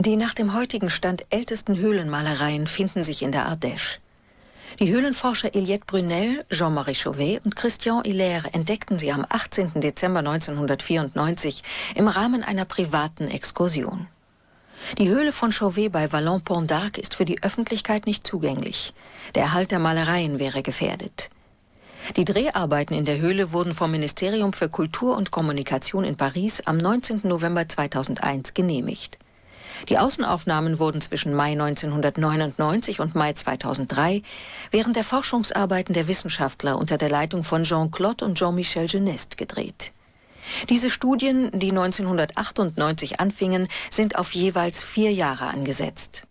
Die nach dem heutigen Stand ältesten Höhlenmalereien finden sich in der Ardèche. Die Höhlenforscher Eliette Brunel, Jean-Marie Chauvet und Christian Hilaire entdeckten sie am 18. Dezember 1994 im Rahmen einer privaten Exkursion. Die Höhle von Chauvet bei Vallon-Pont d'Arc ist für die Öffentlichkeit nicht zugänglich. Der Erhalt der Malereien wäre gefährdet. Die Dreharbeiten in der Höhle wurden vom Ministerium für Kultur und Kommunikation in Paris am 19. November 2001 genehmigt. Die Außenaufnahmen wurden zwischen Mai 1999 und Mai 2003 während der Forschungsarbeiten der Wissenschaftler unter der Leitung von Jean-Claude und Jean-Michel Geneste gedreht. Diese Studien, die 1998 anfingen, sind auf jeweils 4 Jahre angesetzt.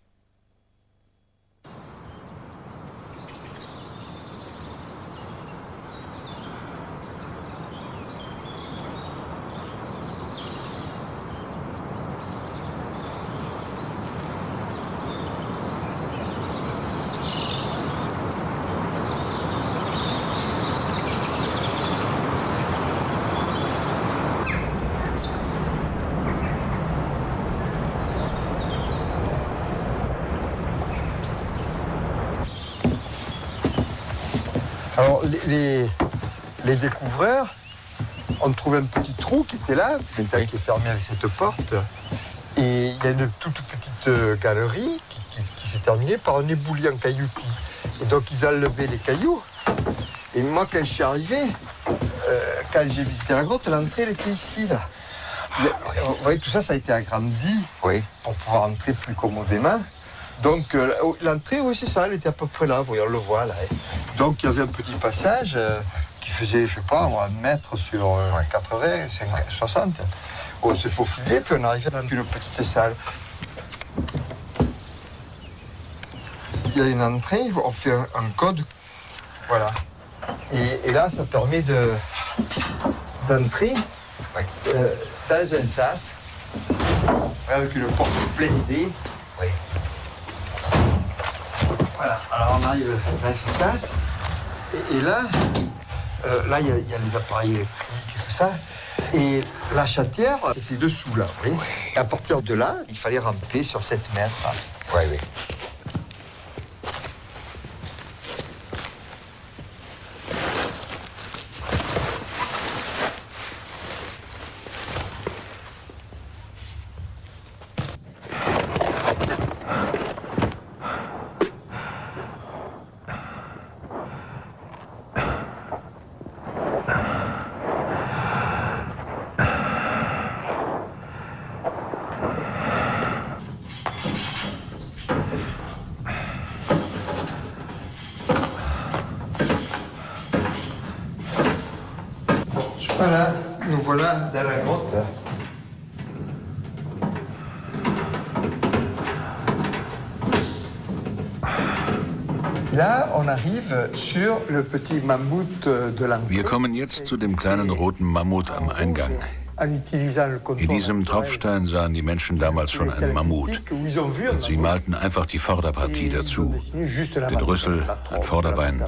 Alors, les découvreurs ont trouvé un petit trou qui était là, maintenant qui est fermé avec cette porte. Et il y a une toute petite galerie qui s'est terminée par un éboulis en cailloutis. Et donc, ils ont levé les cailloux. Et moi, quand je suis arrivé, quand j'ai visité la grotte, l'entrée, elle était ici, là. Vous voyez, tout ça, ça a été agrandi pour pouvoir entrer plus commodément. Donc l'entrée, oui, c'est ça, elle était à peu près là, vous voyez, on le voit là. Donc il y avait un petit passage qui faisait, je sais pas, 1 mètre sur 80, 60. On s'est faufilé, puis on arrivait dans une petite salle. Il y a une entrée, on fait un code, voilà. Et là, ça permet d'entrer dans un sas, avec une porte blindée. Voilà, alors on arrive dans ce sas, et là, il y a les appareils électriques et tout ça, et la chatière était dessous là, vous voyez. Et à partir de là, il fallait ramper sur 7 mètres. Oui, oui. Voilà, nous voilà dans la grotte. Là, on arrive sur le petit Mammut de l'entrée. Wir kommen jetzt zu dem kleinen roten Mammut am Eingang. In diesem Tropfstein sahen die Menschen damals schon einen Mammut. Und sie malten einfach die Vorderpartie dazu. Den Rüssel, ein Vorderbein,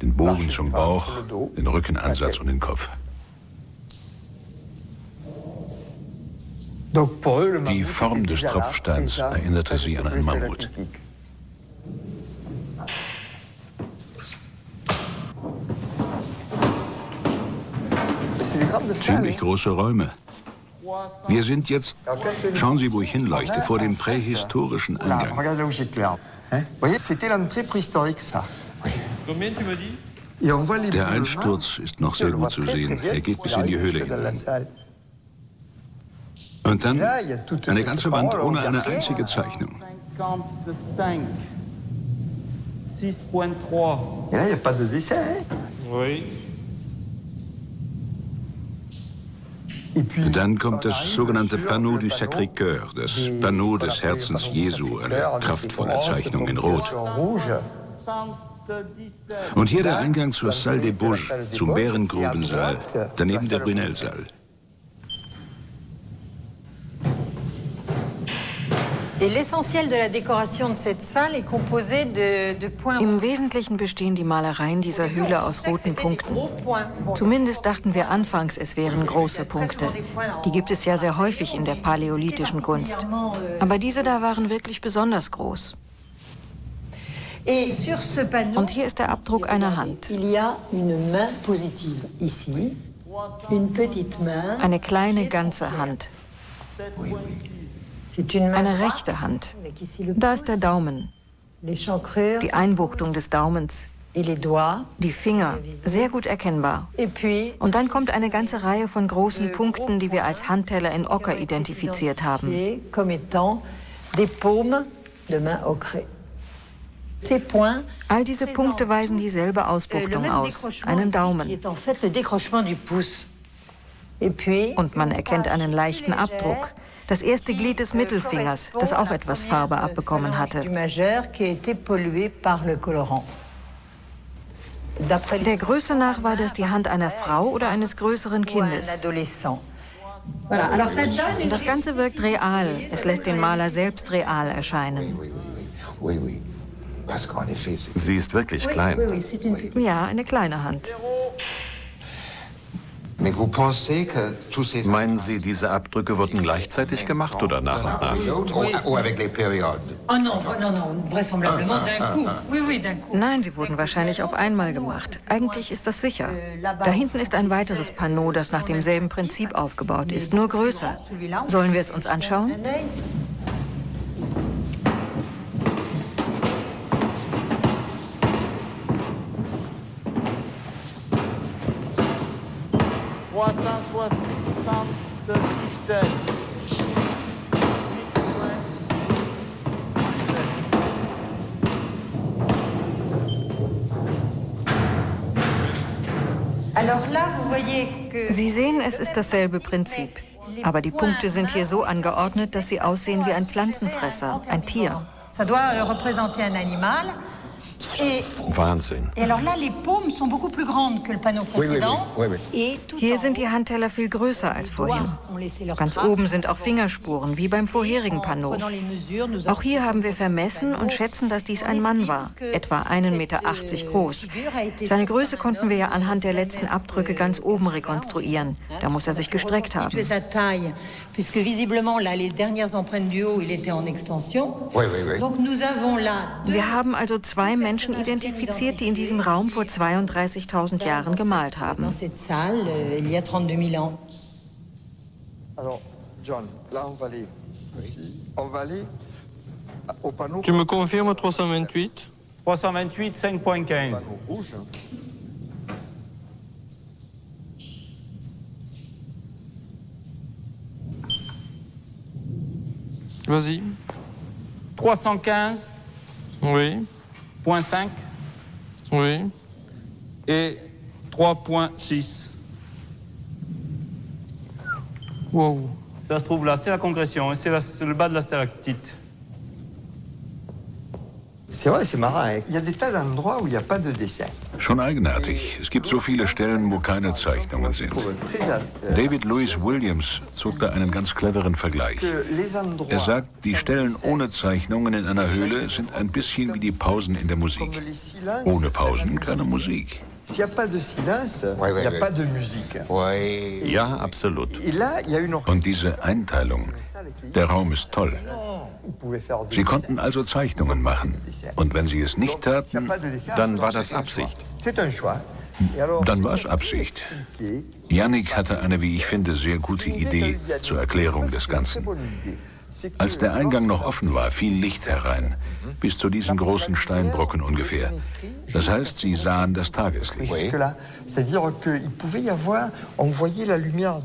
den Bogen zum Bauch, den Rückenansatz und den Kopf. Die Form des Tropfsteins erinnerte sie an einen Mammut. Ziemlich große Räume. Wir sind jetzt, schauen Sie, wo ich hinleuchte, vor dem prähistorischen Eingang. Der Einsturz ist noch sehr gut zu sehen. Er geht bis in die Höhle hinein. Und dann eine ganze Wand ohne eine einzige Zeichnung. Dann kommt das sogenannte Panneau du Sacré-Cœur, das Panneau des Herzens Jesu, eine kraftvolle Zeichnung in Rot. Und hier der Eingang zur Salle des Bouges, zum Bärengrubensaal, daneben der Brunel-Saal. Im Wesentlichen bestehen die Malereien dieser Höhle aus roten Punkten. Zumindest dachten wir anfangs, es wären große Punkte. Die gibt es ja sehr häufig in der paläolithischen Kunst. Aber diese da waren wirklich besonders groß. Und hier ist der Abdruck einer Hand. Eine kleine ganze Hand. Eine rechte Hand. Da ist der Daumen. Die Einbuchtung des Daumens. Die Finger, sehr gut erkennbar. Und dann kommt eine ganze Reihe von großen Punkten, die wir als Handteller in Ocker identifiziert haben. All diese Punkte weisen dieselbe Ausbuchtung aus, einen Daumen. Und man erkennt einen leichten Abdruck. Das erste Glied des Mittelfingers, das auch etwas Farbe abbekommen hatte. Der Größe nach war das die Hand einer Frau oder eines größeren Kindes. Das Ganze wirkt real. Es lässt den Maler selbst real erscheinen. Sie ist wirklich klein. Ja, eine kleine Hand. Meinen Sie, diese Abdrücke wurden gleichzeitig gemacht oder nach und nach? Nein, sie wurden wahrscheinlich auf einmal gemacht. Eigentlich ist das sicher. Da hinten ist ein weiteres Panneau, das nach demselben Prinzip aufgebaut ist, nur größer. Sollen wir es uns anschauen? Sie sehen, es ist dasselbe Prinzip. Aber die Punkte sind hier so angeordnet, dass sie aussehen wie ein Pflanzenfresser, ein Tier. Wahnsinn. Hier sind die Handteller viel größer als vorhin. Ganz oben sind auch Fingerspuren, wie beim vorherigen Panneau. Auch hier haben wir vermessen und schätzen, dass dies ein Mann war, etwa 1,80 Meter groß. Seine Größe konnten wir ja anhand der letzten Abdrücke ganz oben rekonstruieren. Da muss er sich gestreckt haben. Wir haben also 2 Menschen identifiziert, die in diesem Raum vor 32.000 Jahren gemalt haben. Tu me confirmes 328? 328, 5.15. Vas-y. 315. Oui. Point 5 Oui. et 3.6. Wow. Ça se trouve là, c'est la concrétion, c'est le bas de la stalactite. Schon eigenartig. Es gibt so viele Stellen, wo keine Zeichnungen sind. David Louis Williams zog da einen ganz cleveren Vergleich. Er sagt, die Stellen ohne Zeichnungen in einer Höhle sind ein bisschen wie die Pausen in der Musik. Ohne Pausen keine Musik. Ja, absolut. Und diese Einteilung, der Raum ist toll. Sie konnten also Zeichnungen machen. Und wenn sie es nicht taten, dann war das Absicht. Dann war es Absicht. Yannick hatte eine, wie ich finde, sehr gute Idee zur Erklärung des Ganzen. Als der Eingang noch offen war, fiel Licht herein, bis zu diesen großen Steinbrocken ungefähr. Das heißt, sie sahen das Tageslicht.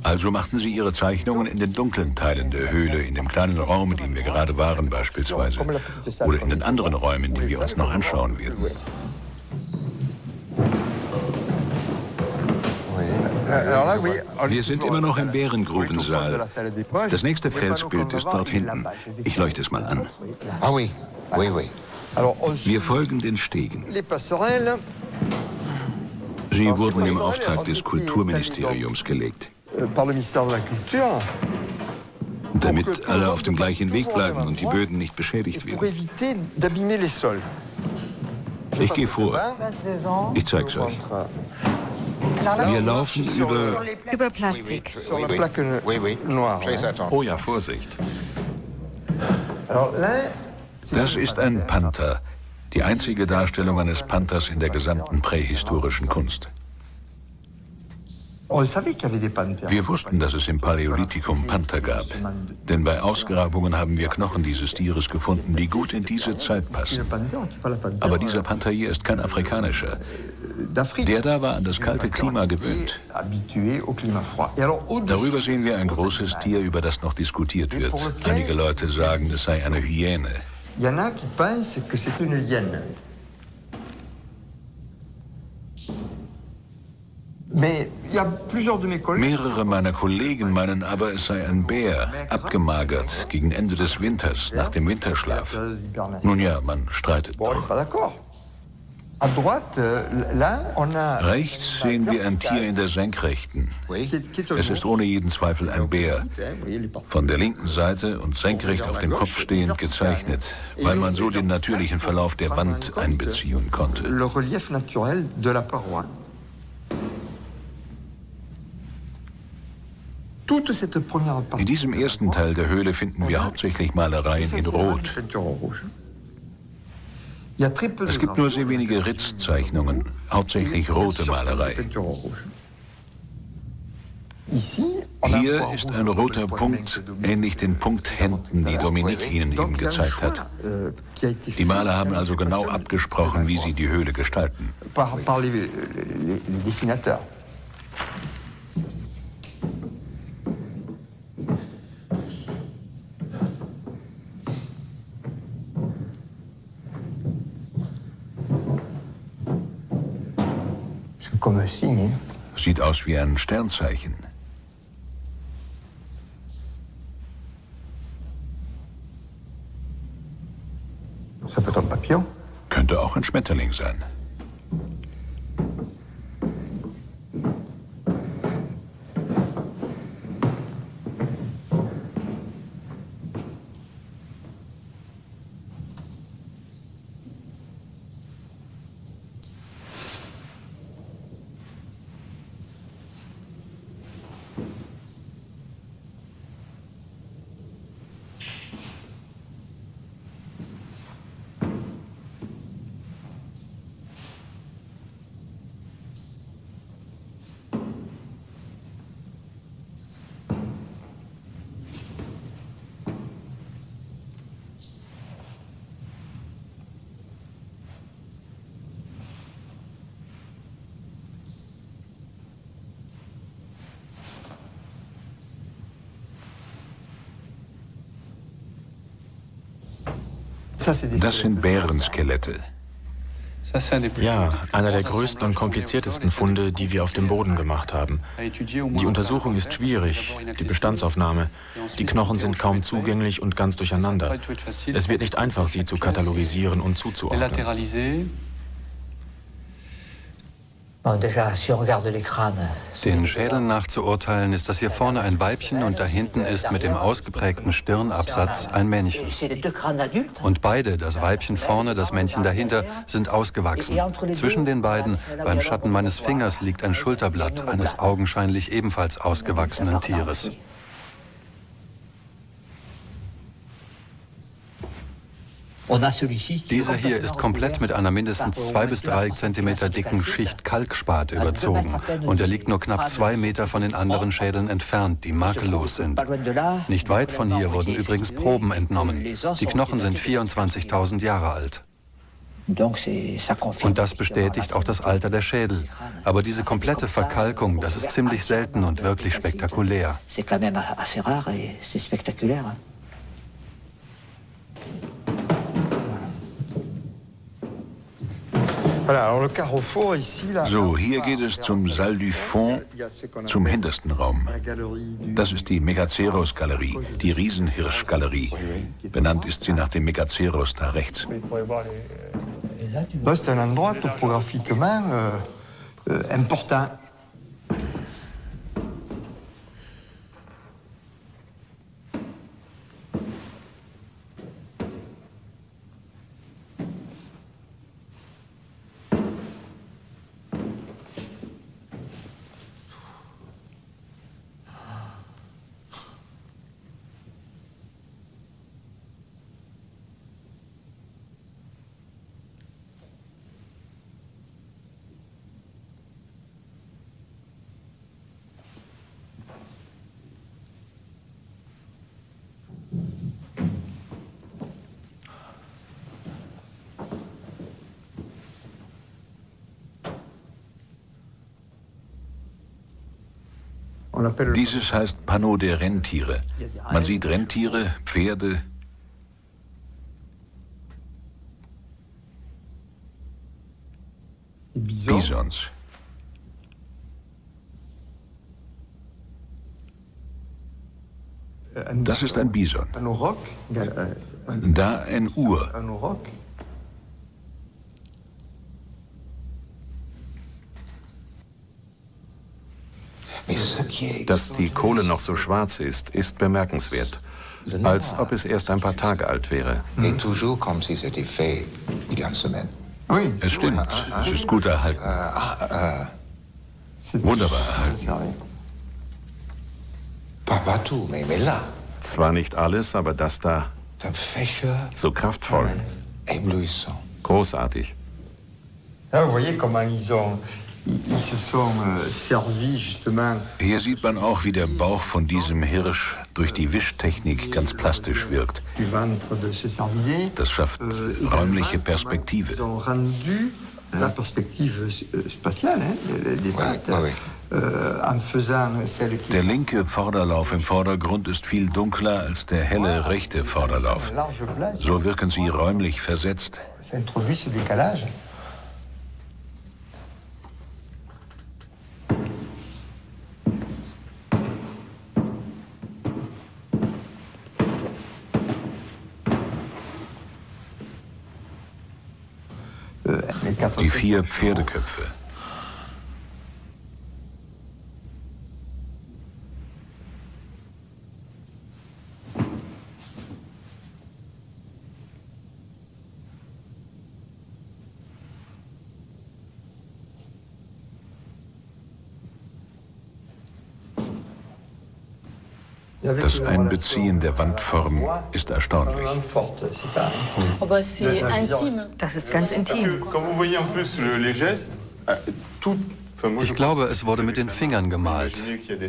Also machten sie ihre Zeichnungen in den dunklen Teilen der Höhle, in dem kleinen Raum, in dem wir gerade waren beispielsweise, oder in den anderen Räumen, die wir uns noch anschauen werden. Wir sind immer noch im Bärengrubensaal. Das nächste Felsbild ist dort hinten. Ich leuchte es mal an. Wir folgen den Stegen. Sie wurden im Auftrag des Kulturministeriums gelegt. damit alle auf dem gleichen Weg bleiben und die Böden nicht beschädigt werden. Ich gehe vor. Ich zeig's euch. Wir laufen Über Plastik. Oh ja, Vorsicht. Das ist ein Panther, die einzige Darstellung eines Panthers in der gesamten prähistorischen Kunst. Wir wussten, dass es im Paläolithikum Panther gab, denn bei Ausgrabungen haben wir Knochen dieses Tieres gefunden, die gut in diese Zeit passen. Aber dieser Panther hier ist kein afrikanischer. Der da war an das kalte Klima gewöhnt. Darüber sehen wir ein großes Tier, über das noch diskutiert wird. Einige Leute sagen, es sei eine Hyäne. Mehrere meiner Kollegen meinen aber, es sei ein Bär, abgemagert, gegen Ende des Winters, nach dem Winterschlaf. Nun ja, man streitet noch. Rechts sehen wir ein Tier in der Senkrechten. Es ist ohne jeden Zweifel ein Bär. Von der linken Seite und senkrecht auf dem Kopf stehend gezeichnet, weil man so den natürlichen Verlauf der Wand einbeziehen konnte. In diesem ersten Teil der Höhle finden wir hauptsächlich Malereien in Rot. Es gibt nur sehr wenige Ritzzeichnungen, hauptsächlich rote Malerei. Hier ist ein roter Punkt, ähnlich den Punkthänden, die Dominique Ihnen eben gezeigt hat. Die Maler haben also genau abgesprochen, wie sie die Höhle gestalten. Sieht aus wie ein Sternzeichen. Könnte auch ein Schmetterling sein. Das sind Bärenskelette. Ja, einer der größten und kompliziertesten Funde, die wir auf dem Boden gemacht haben. Die Untersuchung ist schwierig, die Bestandsaufnahme. Die Knochen sind kaum zugänglich und ganz durcheinander. Es wird nicht einfach, sie zu katalogisieren und zuzuordnen. Den Schädeln nach zu urteilen, ist das hier vorne ein Weibchen und da hinten ist mit dem ausgeprägten Stirnabsatz ein Männchen. Und beide, das Weibchen vorne, das Männchen dahinter, sind ausgewachsen. Zwischen den beiden, beim Schatten meines Fingers, liegt ein Schulterblatt eines augenscheinlich ebenfalls ausgewachsenen Tieres. Dieser hier ist komplett mit einer mindestens 2 bis 3 Zentimeter dicken Schicht Kalkspat überzogen und er liegt nur knapp 2 Meter von den anderen Schädeln entfernt, die makellos sind. Nicht weit von hier wurden übrigens Proben entnommen. Die Knochen sind 24.000 Jahre alt. Und das bestätigt auch das Alter der Schädel. Aber diese komplette Verkalkung, das ist ziemlich selten und wirklich spektakulär. So, hier geht es zum Salle du Fond, zum hintersten Raum. Das ist die Megaceros-Galerie, die Riesenhirsch-Galerie. Benannt ist sie nach dem Megaceros da rechts. Das ist ein endroit topographiquement important. Dieses heißt Panneau der Renntiere. Man sieht Renntiere, Pferde, Bisons. Das ist ein Bison. Da ein Ur. Dass die Kohle noch so schwarz ist, ist bemerkenswert. Als ob es erst ein paar Tage alt wäre. Es stimmt, es ist gut erhalten. Wunderbar erhalten. Zwar nicht alles, aber das da, so kraftvoll. Großartig. Hier sieht man auch, wie der Bauch von diesem Hirsch durch die Wischtechnik ganz plastisch wirkt. Das schafft räumliche Perspektive. Der linke Vorderlauf im Vordergrund ist viel dunkler als der helle rechte Vorderlauf. So wirken sie räumlich versetzt. Die 4 Pferdeköpfe. Das Einbeziehen der Wandform ist erstaunlich. Das ist ganz intim. Ich glaube, es wurde mit den Fingern gemalt.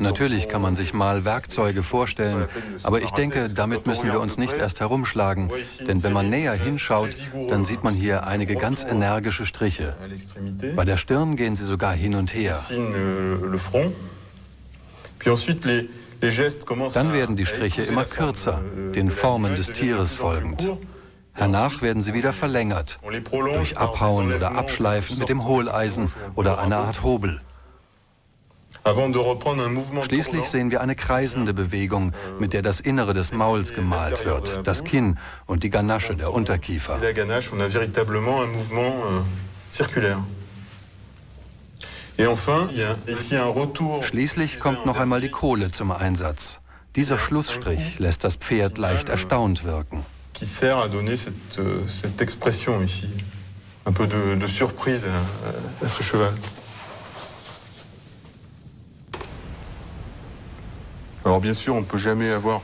Natürlich kann man sich mal Werkzeuge vorstellen, aber ich denke, damit müssen wir uns nicht erst herumschlagen. Denn wenn man näher hinschaut, dann sieht man hier einige ganz energische Striche. Bei der Stirn gehen sie sogar hin und her. Dann werden die Striche immer kürzer, den Formen des Tieres folgend. Hernach werden sie wieder verlängert, durch Abhauen oder Abschleifen mit dem Hohleisen oder einer Art Hobel. Schließlich sehen wir eine kreisende Bewegung, mit der das Innere des Mauls gemalt wird, das Kinn und die Ganasche der Unterkiefer. Schließlich kommt noch einmal die Kohle zum Einsatz. Dieser Schlussstrich lässt das Pferd leicht erstaunt wirken. Qui sert à donner cette expression ici, un peu de surprise à ce cheval. Alors bien sûr, on peut jamais avoir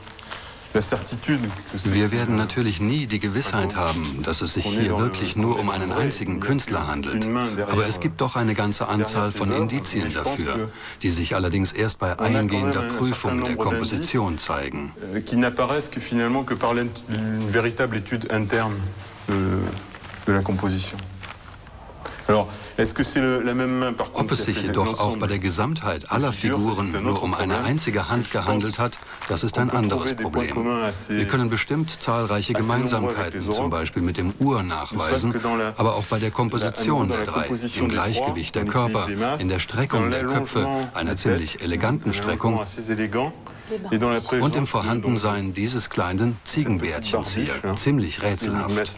la certitude. Wir werden natürlich nie die Gewissheit haben, dass es sich hier wirklich nur um einen einzigen Künstler handelt. Aber es gibt doch eine ganze Anzahl von Indizien dafür, die sich allerdings erst bei eingehender Prüfung der Komposition zeigen. Qui n'apparaissent que finalement que par une véritable étude interne de la composition. Alors, ob es sich jedoch auch bei der Gesamtheit aller Figuren nur um eine einzige Hand gehandelt hat, das ist ein anderes Problem. Wir können bestimmt zahlreiche Gemeinsamkeiten, zum Beispiel mit dem Ur, nachweisen, aber auch bei der Komposition der 3, im Gleichgewicht der Körper, in der Streckung der Köpfe, einer ziemlich eleganten Streckung, und im Vorhandensein dieses kleinen Ziegenbärtchens hier, ziemlich rätselhaft.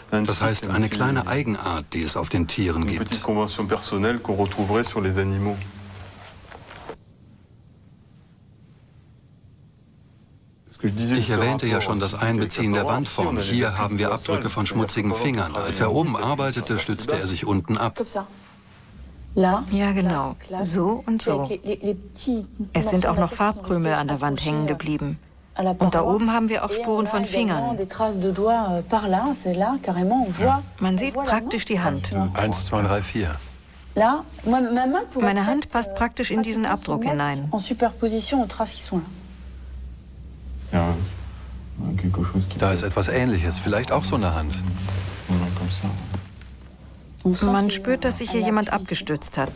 Das heißt, eine kleine Eigenart, die es auf den Tieren gibt. Ich erwähnte ja schon das Einbeziehen der Wandform. Hier haben wir Abdrücke von schmutzigen Fingern. Als er oben arbeitete, stützte er sich unten ab. Ja, genau. So und so. Es sind auch noch Farbkrümel an der Wand hängen geblieben. Und da oben haben wir auch Spuren von Fingern. Man sieht praktisch die Hand. 1, 2, 3, 4. Meine Hand passt praktisch in diesen Abdruck hinein. Da ist etwas Ähnliches, vielleicht auch so eine Hand. Man spürt, dass sich hier jemand abgestützt hat.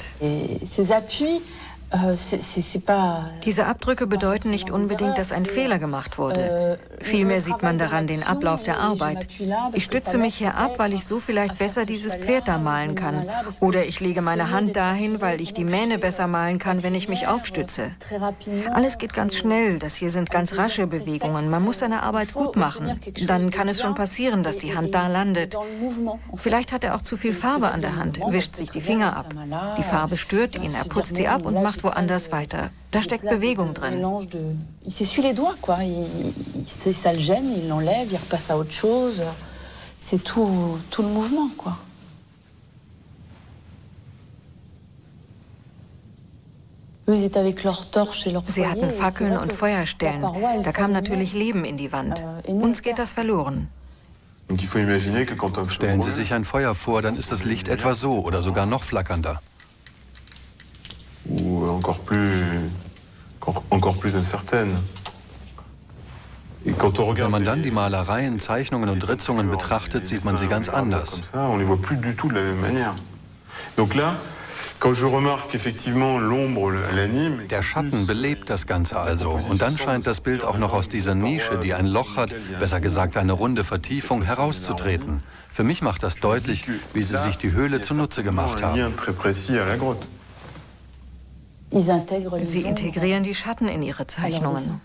Diese Abdrücke bedeuten nicht unbedingt, dass ein Fehler gemacht wurde. Vielmehr sieht man daran den Ablauf der Arbeit. Ich stütze mich hier ab, weil ich so vielleicht besser dieses Pferd da malen kann. Oder ich lege meine Hand dahin, weil ich die Mähne besser malen kann, wenn ich mich aufstütze. Alles geht ganz schnell. Das hier sind ganz rasche Bewegungen. Man muss seine Arbeit gut machen. Dann kann es schon passieren, dass die Hand da landet. Vielleicht hat er auch zu viel Farbe an der Hand, wischt sich die Finger ab. Die Farbe stört ihn, er putzt sie ab und macht woanders weiter. Da steckt Bewegung drin. Il s'essuie les doigts, quoi. Ça le gêne, il l'enlève, il repasse à autre chose. C'est tout le mouvement, quoi. Sie hatten Fackeln und Feuerstellen. Da kam natürlich Leben in die Wand. Uns geht das verloren. Stellen Sie sich ein Feuer vor, dann ist das Licht etwa so oder sogar noch flackernder. Ou encore plus incertaine. Wenn man dann die Malereien, Zeichnungen und Ritzungen betrachtet, sieht man sie ganz anders. Der Schatten belebt das Ganze also. Und dann scheint das Bild auch noch aus dieser Nische, die ein Loch hat, besser gesagt eine runde Vertiefung, herauszutreten. Für mich macht das deutlich, wie sie sich die Höhle zunutze gemacht haben. Sie integrieren die Schatten in ihre Zeichnungen.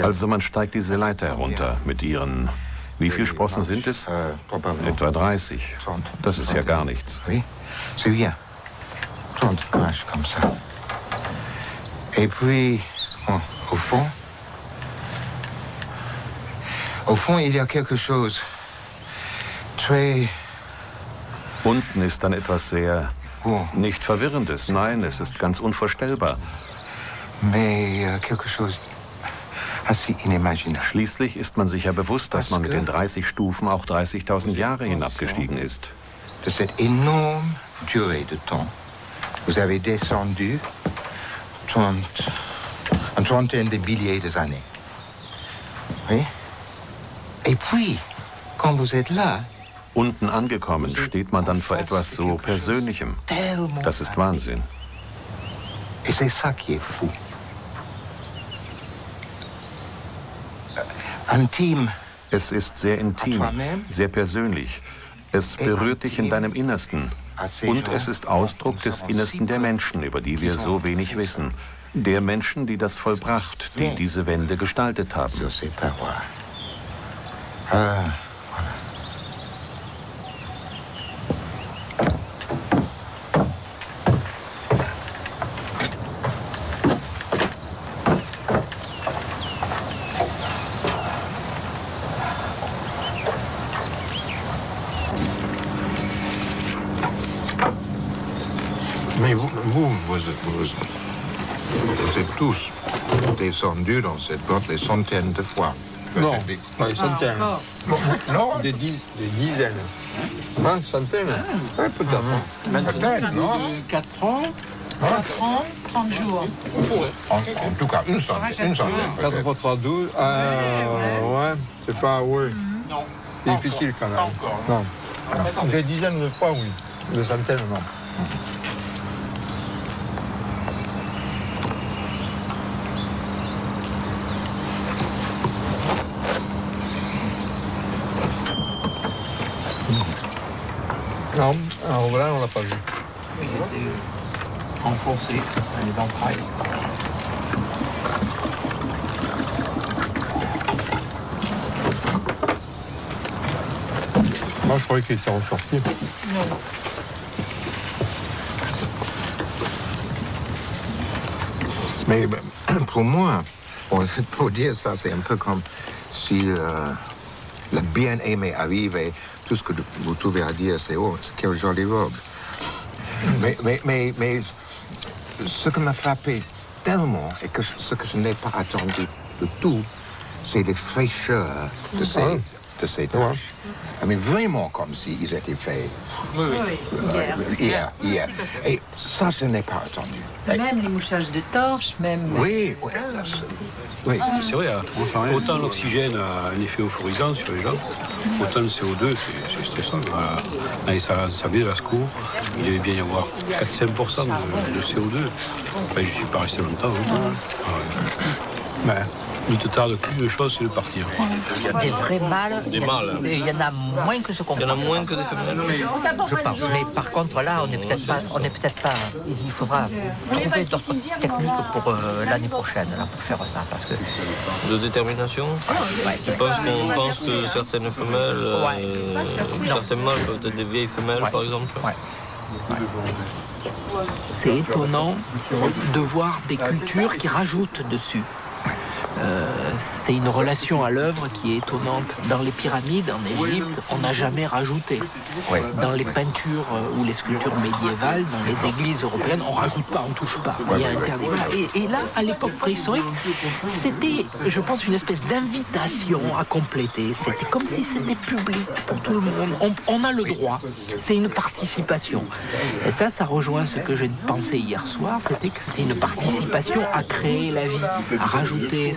Also man steigt diese Leiter herunter mit ihren... Wie viele Sprossen sind es? Etwa 30. Das ist ja gar nichts. Unten ist dann etwas sehr... nicht Verwirrendes, nein, es ist ganz unvorstellbar. Schließlich ist man sich ja bewusst, dass man mit den 30 Stufen auch 30.000 Jahre hinabgestiegen ist. De cette énorme durée de temps, vous avez descendu une trentaine de milliers d'années. Oui? Et puis, quand vous êtes là, unten angekommen steht man dann vor etwas so Persönlichem. Das ist Wahnsinn. Et c'est ça qui est fou. Es ist sehr intim, sehr persönlich. Es berührt dich in deinem Innersten. Und es ist Ausdruck des Innersten der Menschen, über die wir so wenig wissen. Der Menschen, die das vollbracht, die diese Wände gestaltet haben. Mais vous êtes tous descendus dans cette grotte des centaines de fois. Non, pas des centaines. Non, des dizaines. Hein, centaines? Oui, peut-être. Peut-être, non? 4 ans. 4 ans, 30 jours. En tout cas, une centaine. 4 fois 3, 12. Ouais, c'est pas... Oui. Non. C'est difficile quand même. Pas encore. Non. Des dizaines de fois, oui. Des centaines, non. Non, alors là, on l'a pas vu. Elle était enfoncée, elle est dans le paille. Moi, je croyais qu'il était ressorti. Non. Mais pour moi, pour dire ça, c'est un peu comme si le bien-aimé arrivait. Tout ce que vous trouvez à dire, c'est oh, quelle jolie robe. Mais ce qui m'a frappé tellement, et ce que je n'ai pas attendu du tout, c'est la fraîcheur de ces taches. Mais vraiment comme s'ils étaient faits hier. Et ça, je n'ai pas attendu. Même les mouchages de torche, même... Oui. C'est vrai, autant l'oxygène a un effet euphorisant sur les gens, autant le CO2, c'est stressant. Dans les salles de la secours, il devait bien y avoir 4-5% de CO2. Je ne suis pas resté longtemps. Il ne te tarde qu'une chose, c'est de partir. Il y a des vrais mâles. Des mâles. Il y en a moins que ce qu'on pense. Il y en a moins que des femelles. Je pense. Mais par contre, là, on n'est peut-être pas. Il faudra trouver d'autres techniques pour l'année prochaine, là, pour faire ça. Parce que... De détermination. Tu penses qu'on pense que certaines femelles, certains mâles peuvent être des vieilles femelles, par exemple. C'est étonnant de voir des cultures qui rajoutent dessus. C'est une relation à l'œuvre qui est étonnante. Dans les pyramides, en Égypte, on n'a jamais rajouté. Dans les peintures ou les sculptures médiévales, dans les églises européennes, on ne rajoute pas, on ne touche pas. Il y a interdit. Et là, à l'époque préhistorique, c'était, je pense, une espèce d'invitation à compléter. C'était comme si c'était public pour tout le monde. On a le droit. C'est une participation. Et ça rejoint ce que j'ai pensé hier soir, c'était que c'était une participation à créer la vie, à rajouter.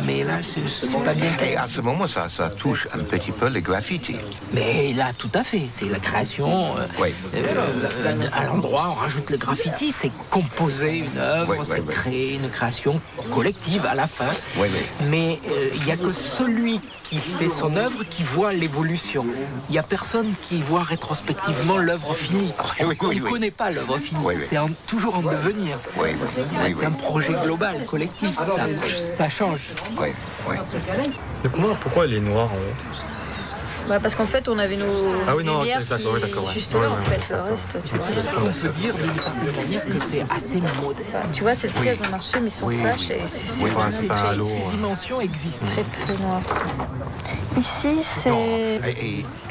Mais là, c'est pas bien. Et à ce moment, ça touche un petit peu les graffitis. Mais là, tout à fait. C'est la création. À l'endroit, on rajoute le graffiti. C'est composer une œuvre, c'est créer une création collective à la fin. Mais il n'y a que celui qui fait son œuvre qui voit l'évolution. Il n'y a personne qui voit rétrospectivement l'œuvre finie. On ne connaît pas l'œuvre finie. C'est toujours en devenir. C'est un projet global, collectif. Ça change. Pourquoi elle est noire en haut? Parce qu'en fait, on avait nos lumières qui... Juste là, en fait, le reste, tu vois. On peut dire d'une certaine manière que c'est assez moderne. Tu vois, celles-ci, elles ont marché, mais ils sont flash et ces dimensions existent. Très noir. Ici, c'est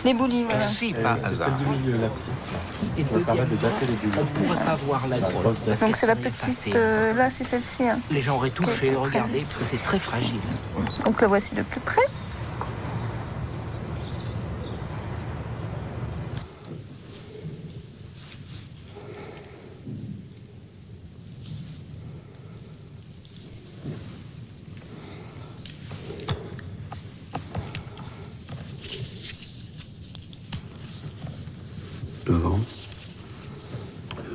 les boulis, voilà. Si, par hasard. Et deuxièmement, on ne pourrait pas voir la grosse. Donc c'est la petite, là, c'est celle-ci. Les gens auraient touché, regardez, parce que c'est très fragile. Donc la voici de plus près. Devant,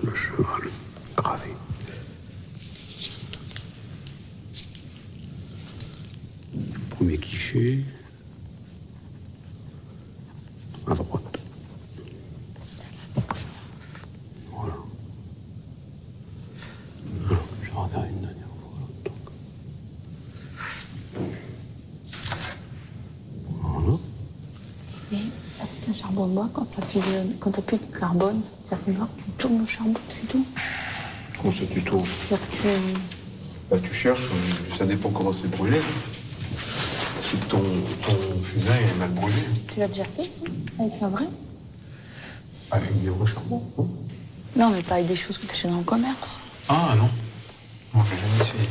le cheval écrasé. Premier cliché, à droite. Voilà. Alors, je vais regarder une dernière fois. Voilà. Un charbon noir, quand ça fait quand tu appuies du carbone, ça fait noir, tu tournes le charbon, c'est tout. Comment ça, tu tournes? Tu cherches, ça dépend comment c'est brûlé. Si ton fusain est mal brûlé. Tu l'as déjà fait, ça? Avec un vrai? Avec des vrais charbons, non? Non, mais pas avec des choses que tu achètes dans le commerce. Ah non. Moi, j'ai jamais essayé.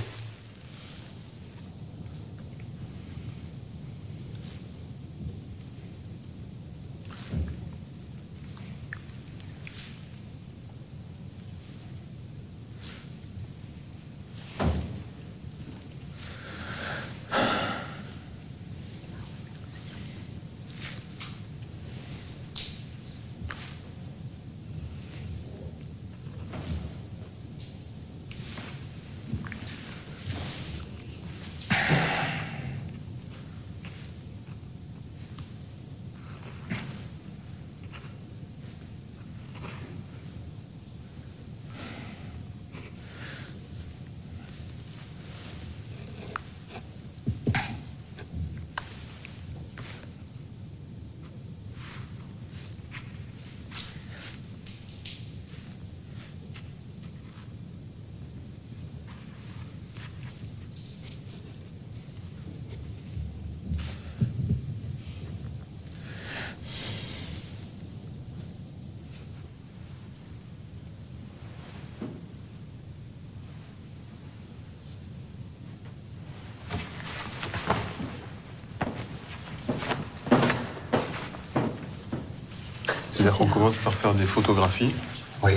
C'est-à-dire qu'on commence par faire des photographies. Oui.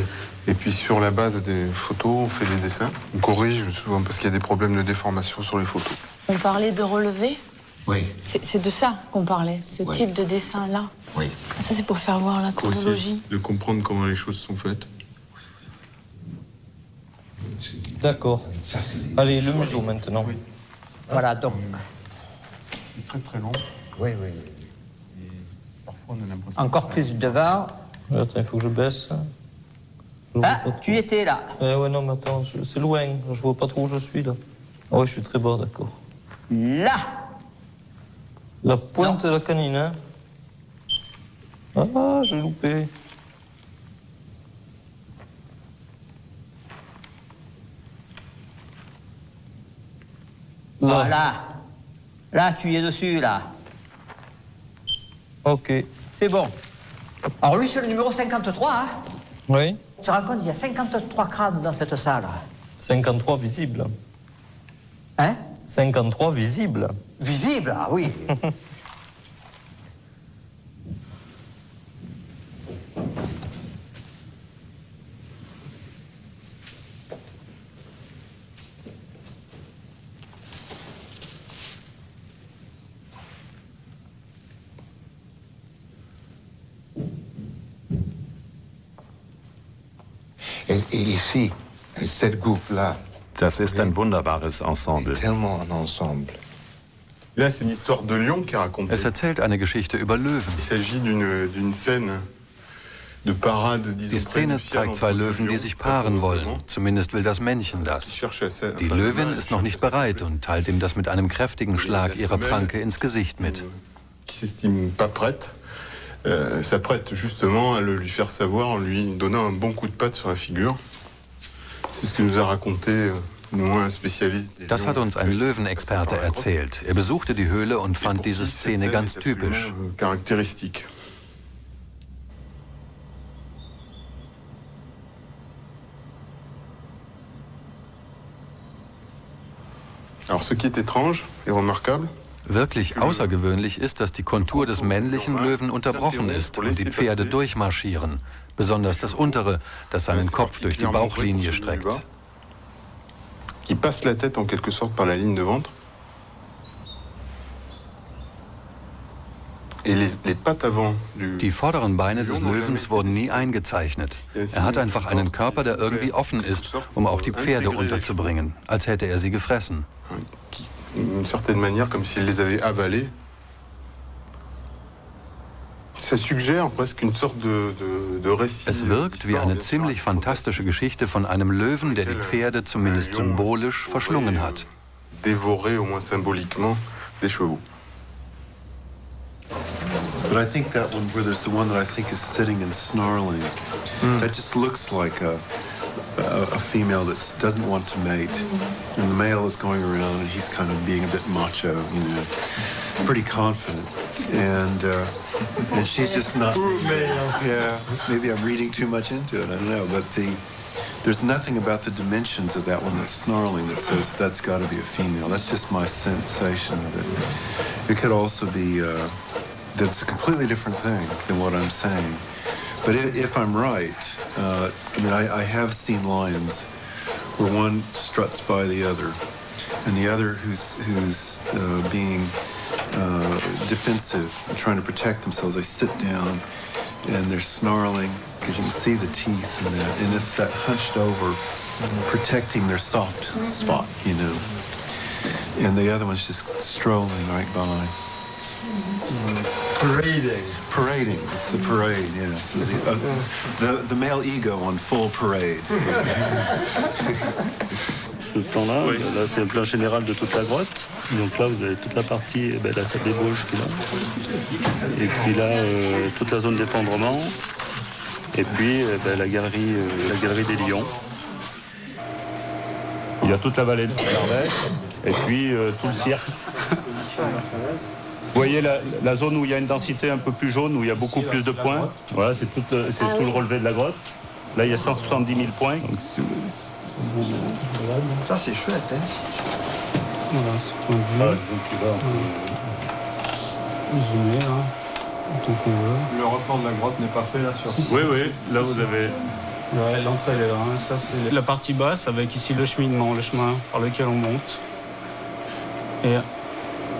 Et puis sur la base des photos, on fait des dessins. On corrige souvent parce qu'il y a des problèmes de déformation sur les photos. On parlait de relevé? Oui. C'est de ça qu'on parlait, ce type de dessin-là. Oui. Ça, c'est pour faire voir la chronologie. Aussi, de comprendre comment les choses sont faites. D'accord. Allez, le museau maintenant. Oui. Voilà, donc. C'est très très long. Oui, oui. Et parfois, on a l'impression. Encore plus devant. Attends, il faut que je baisse. Ah, tu étais là. Ouais, non, mais attends, c'est loin. Je vois pas trop où je suis, là. Ah ouais, je suis très bas, d'accord. Là. La pointe de la canine, hein. Ah, j'ai loupé. Là. Voilà. Là, tu es dessus, là. Ok. C'est bon. Alors lui, c'est le numéro 53, hein. Oui. Tu te rends compte, il y a 53 crânes dans cette salle. 53 visibles. Hein? 53 visibles. Visibles, ah oui. Et ici, cette groupe-là. Das ist ein wunderbares Ensemble. Tellement un ensemble. Là, c'est l'histoire de Lion qui est racontée. Es erzählt eine Geschichte über Löwen. Il s'agit d'une scène de parade, disons. Die Szene zeigt zwei Löwen, die sich paaren wollen. Zumindest will das Männchen das. Die Löwin ist noch nicht bereit und teilt ihm das mit einem kräftigen Schlag ihrer Pranke ins Gesicht mit. Qui s'estime pas prête, s'apprête justement à le lui faire savoir en lui donnant un bon coup de patte sur la figure. C'est ce que nous a raconté un spécialiste. Das hat uns ein Löwenexperte erzählt. Er besuchte die Höhle und fand diese Szene ganz typisch. Caractéristique. Alors, ce qui est étrange et remarquable. Wirklich außergewöhnlich ist, dass die Kontur des männlichen Löwen unterbrochen ist und die Pferde durchmarschieren. Besonders das untere, das seinen Kopf durch die Bauchlinie streckt. Qui passe la tête en quelque sorte par la ligne de ventre. Die vorderen Beine des Löwens wurden nie eingezeichnet. Er hat einfach einen Körper, der irgendwie offen ist, um auch die Pferde unterzubringen, als hätte er sie gefressen. D'une certaine manière, comme s'il les avait avalés. Ça suggère presque une sorte de récit. Es wirkt wie eine ziemlich fantastische Geschichte von einem Löwen, der die Pferde zumindest symbolisch verschlungen hat. Dévorer au moins symboliquement des chevaux. But I think that one where there's the one that I think is sitting and snarling, that just looks like a female that doesn't want to mate, and the male is going around and he's kind of being a bit macho, you know, pretty confident, and she's just not. Yeah, maybe I'm reading too much into it. I don't know, but there's nothing about the dimensions of that one that's snarling that says that's got to be a female. That's just my sensation of it. It could also be that it's a completely different thing than what I'm saying. But if I'm right, I mean, I have seen lions where one struts by the other, and the other who's being defensive and trying to protect themselves, they sit down and they're snarling because you can see the teeth in that, and it's that hunched over, protecting their soft spot, you know. And the other one's just strolling right by. Parading. It's the parade, yes. The male ego on full parade. Ce plan-là, là c'est le plan général de toute la grotte. Donc là, vous avez toute la partie, la salle d'ébauche qui est là. Et puis là, toute la zone d'effondrement. Et puis la galerie des lions. Il y a toute la vallée de l'Ardèche. Et puis tout le cirque. Vous voyez la zone où il y a une densité un peu plus jaune, où il y a beaucoup plus de points. Voilà, c'est tout le relevé de la grotte. Là, il y a 170 000 points. Ça, c'est chouette, hein? Voilà, ce point de vue. Donc là, on peut zoomer, hein. autant qu'on veut. Le report de la grotte n'est pas fait là sur... Oui, là vous avez... Ouais, l'entrée elle est là. Hein. Ça c'est la partie basse avec ici le cheminement, le chemin par lequel on monte. Et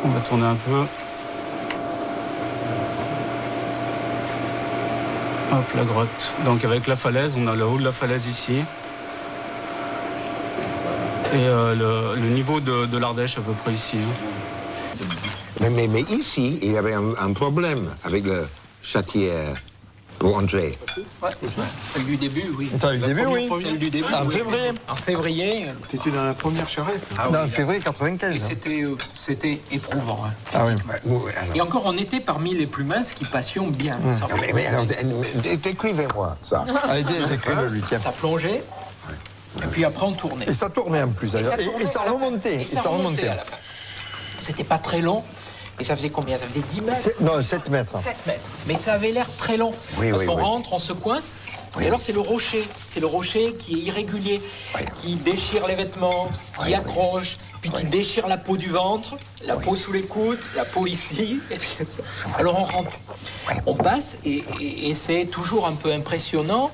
on va tourner un peu. Hop, la grotte. Donc avec la falaise, on a le haut de la falaise ici. Et le niveau de l'Ardèche à peu près ici. Hein. Mais ici, il y avait un problème avec le châtière pour entrer. Ouais, celle du début, oui. Celle du début, oui. Celle du début, en février. En février. T'étais dans la première charrette. Ah, en oui, février 95. Et c'était éprouvant. Hein. Ah oui. Alors. Et encore, on était parmi les plus minces qui passions bien. Mais alors, décrivez-moi ça. Allez, décrivez-lui. Ça plongeait. Et puis après, on tournait. Et ça tournait en plus, d'ailleurs. Et ça remontait. Et ça remontait à la fin. C'était pas très long. Et ça faisait combien? Ça faisait 10 mètres? Non, 7 mètres. 7 mètres. Mais ça avait l'air très long. Parce qu'on rentre, on se coince. Et alors, c'est le rocher. C'est le rocher qui est irrégulier, qui déchire les vêtements, qui accroche, puis qui déchire la peau du ventre, la peau sous les coudes, la peau ici. Et puis ça. Alors, on rentre. On passe et c'est toujours un peu impressionnant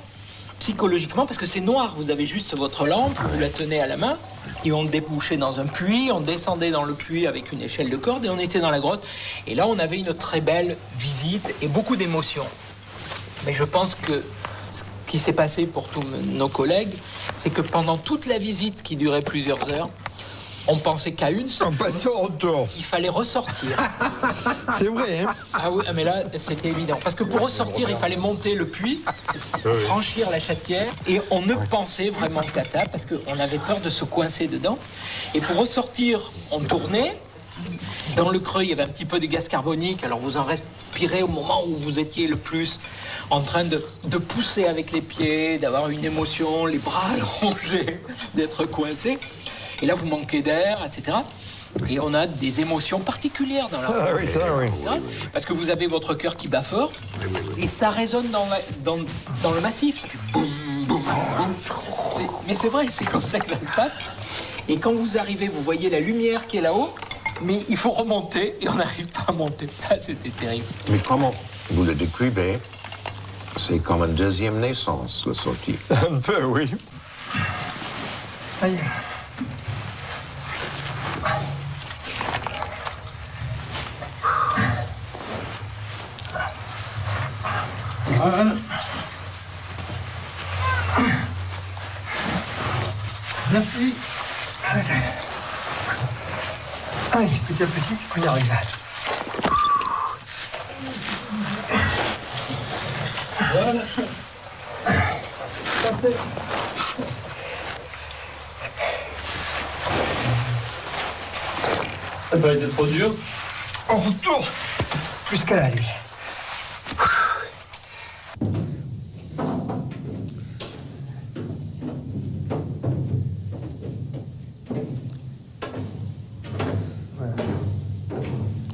psychologiquement parce que c'est noir. Vous avez juste votre lampe, vous la tenez à la main. Et on débouchait dans un puits, on descendait dans le puits avec une échelle de corde et on était dans la grotte. Et là, on avait une très belle visite et beaucoup d'émotions. Mais je pense que ce qui s'est passé pour tous nos collègues, c'est que pendant toute la visite qui durait plusieurs heures, on pensait qu'à une seule on passait au retour. Il fallait ressortir. C'est vrai, hein? Ah oui, mais là, c'était évident. Parce que pour ressortir, il fallait monter le puits, franchir la chatière, et on ne pensait vraiment qu'à ça, parce qu'on avait peur de se coincer dedans. Et pour ressortir, on tournait. Dans le creux, il y avait un petit peu de gaz carbonique, alors vous en respirez au moment où vous étiez le plus en train de pousser avec les pieds, d'avoir une émotion, les bras allongés, d'être coincé. Et là, vous manquez d'air, etc. Et on a des émotions particulières dans la Ah oui, ça, oui. Parce que vous avez votre cœur qui bat fort, et ça résonne dans le massif. Ça fait boum, boum, boum. Mais c'est vrai, c'est comme ça que ça se passe. Et quand vous arrivez, vous voyez la lumière qui est là-haut, mais il faut remonter, et on n'arrive pas à monter. Ça, c'était terrible. Mais comment vous le décrivez? C'est comme une deuxième naissance, la sortie. Un peu, oui. Aïe. Voilà. Merci. Allez, petit à petit, on y arrive. Voilà. Parfait. Ça peut être trop dur. On retourne plus qu'à l'aller.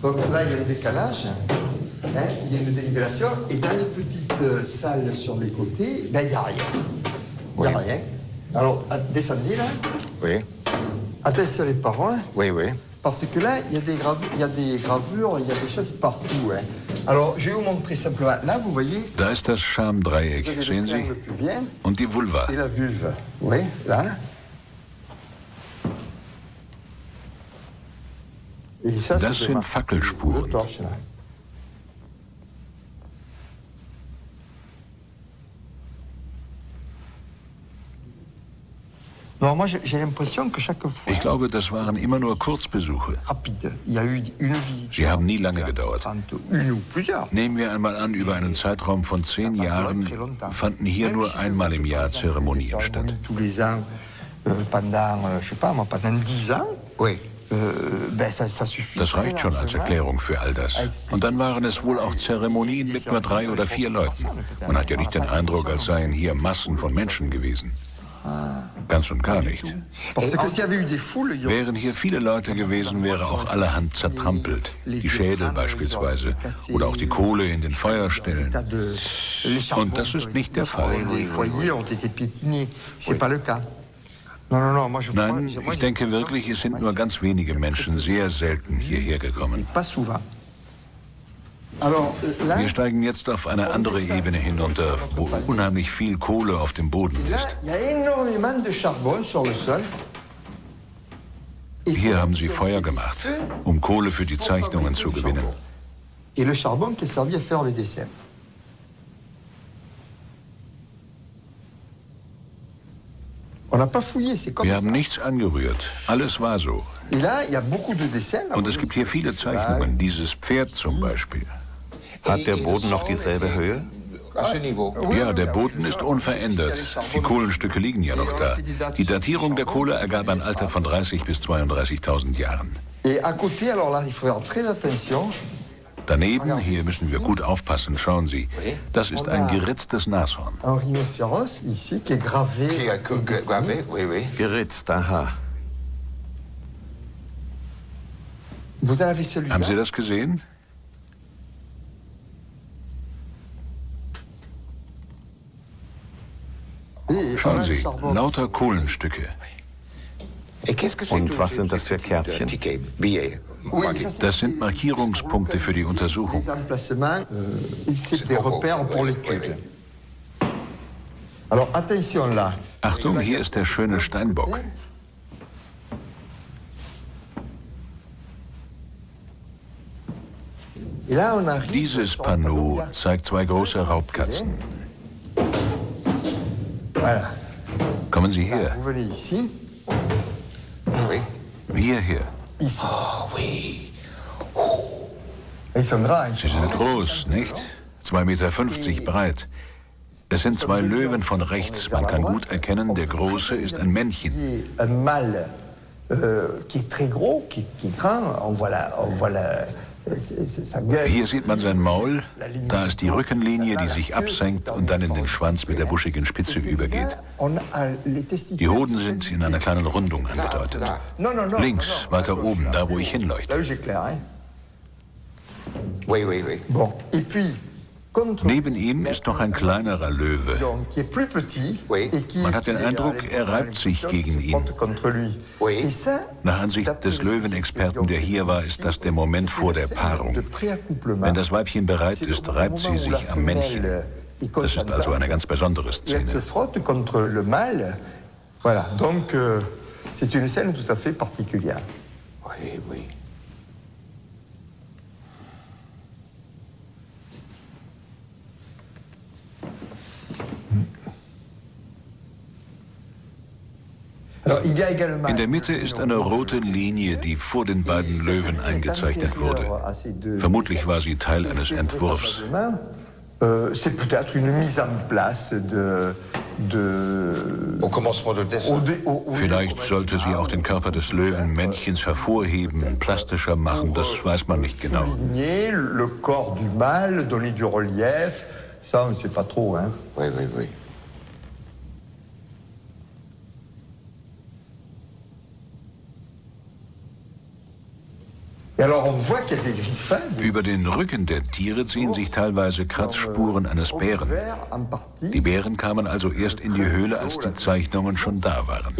Donc là, il y a un décalage, hein, il y a une dénivellation, et dans les petites salles sur les côtés, ben, il n'y a rien. Il n'y a rien. Alors, descendez là. Oui. Attention les parents. Oui, oui. Parce que là, il y a des gravures, il y a des choses partout. Hein. Alors, je vais vous montrer simplement. Là, vous voyez. Da ist das Schamdreieck, sehen Sie? Und die Vulva. Et la vulve. Oui, là. Et ça, das sind Fackelspuren. Non, moi, j'ai l'impression que chaque fois. Ich glaube, das waren immer nur Kurzbesuche. Rapide. Il y a eu une visite. Sie haben nie lange gedauert. Une ou plusieurs. Nehmen wir einmal an, über einen Zeitraum von 10 Jahren fanden hier nur einmal im Jahr Zeremonien statt. Tous les ans, pendant, je sais pas moi, pendant 10 ans. Oui. Das reicht schon als Erklärung für all das. Und dann waren es wohl auch Zeremonien mit nur 3 oder 4 Leuten. Man hat ja nicht den Eindruck, als seien hier Massen von Menschen gewesen. Ganz und gar nicht. Wären hier viele Leute gewesen, wäre auch allerhand zertrampelt. Die Schädel beispielsweise. Oder auch die Kohle in den Feuerstellen. Und das ist nicht der Fall. Nein, ich denke wirklich, es sind nur ganz wenige Menschen sehr selten hierher gekommen. Wir steigen jetzt auf eine andere Ebene hinunter, wo unheimlich viel Kohle auf dem Boden ist. Hier haben sie Feuer gemacht, um Kohle für die Zeichnungen zu gewinnen. Et le charbon qui est servi à faire les dessins. Wir haben nichts angerührt. Alles war so. Und es gibt hier viele Zeichnungen. Dieses Pferd zum Beispiel. Hat der Boden noch dieselbe Höhe? Ja, der Boden ist unverändert. Die Kohlenstücke liegen ja noch da. Die Datierung der Kohle ergab ein Alter von 30.000 bis 32.000 Jahren. Daneben, hier müssen wir gut aufpassen, schauen Sie, das ist ein geritztes Nashorn. Geritzt, aha. Haben Sie das gesehen? Schauen Sie, lauter Kohlenstücke. Und was sind das für Kärtchen? Das sind Markierungspunkte für die Untersuchung. Achtung, hier ist der schöne Steinbock. Dieses Panneau zeigt zwei große Raubkatzen. Kommen Sie her. Hierher. Sie sind groß, nicht? 2,50 Meter breit. Es sind zwei Löwen von rechts. Man kann gut erkennen, der Große ist ein Männchen. Hier sieht man sein Maul, da ist die Rückenlinie, die sich absenkt und dann in den Schwanz mit der buschigen Spitze übergeht. Die Hoden sind in einer kleinen Rundung angedeutet. Links, weiter oben, da wo ich hinleuchte. Neben ihm ist noch ein kleinerer Löwe. Man hat den Eindruck, er reibt sich gegen ihn. Nach Ansicht des Löwenexperten, der hier war, ist das der Moment vor der Paarung. Wenn das Weibchen bereit ist, reibt sie sich am Männchen. Das ist also eine ganz besondere Szene. In der Mitte ist eine rote Linie, die vor den beiden Löwen eingezeichnet wurde. Vermutlich war sie Teil eines Entwurfs. Vielleicht sollte sie auch den Körper des Löwenmännchens hervorheben, plastischer machen, das weiß man nicht genau. Über den Rücken der Tiere ziehen sich teilweise Kratzspuren eines Bären. Die Bären kamen also erst in die Höhle, als die Zeichnungen schon da waren.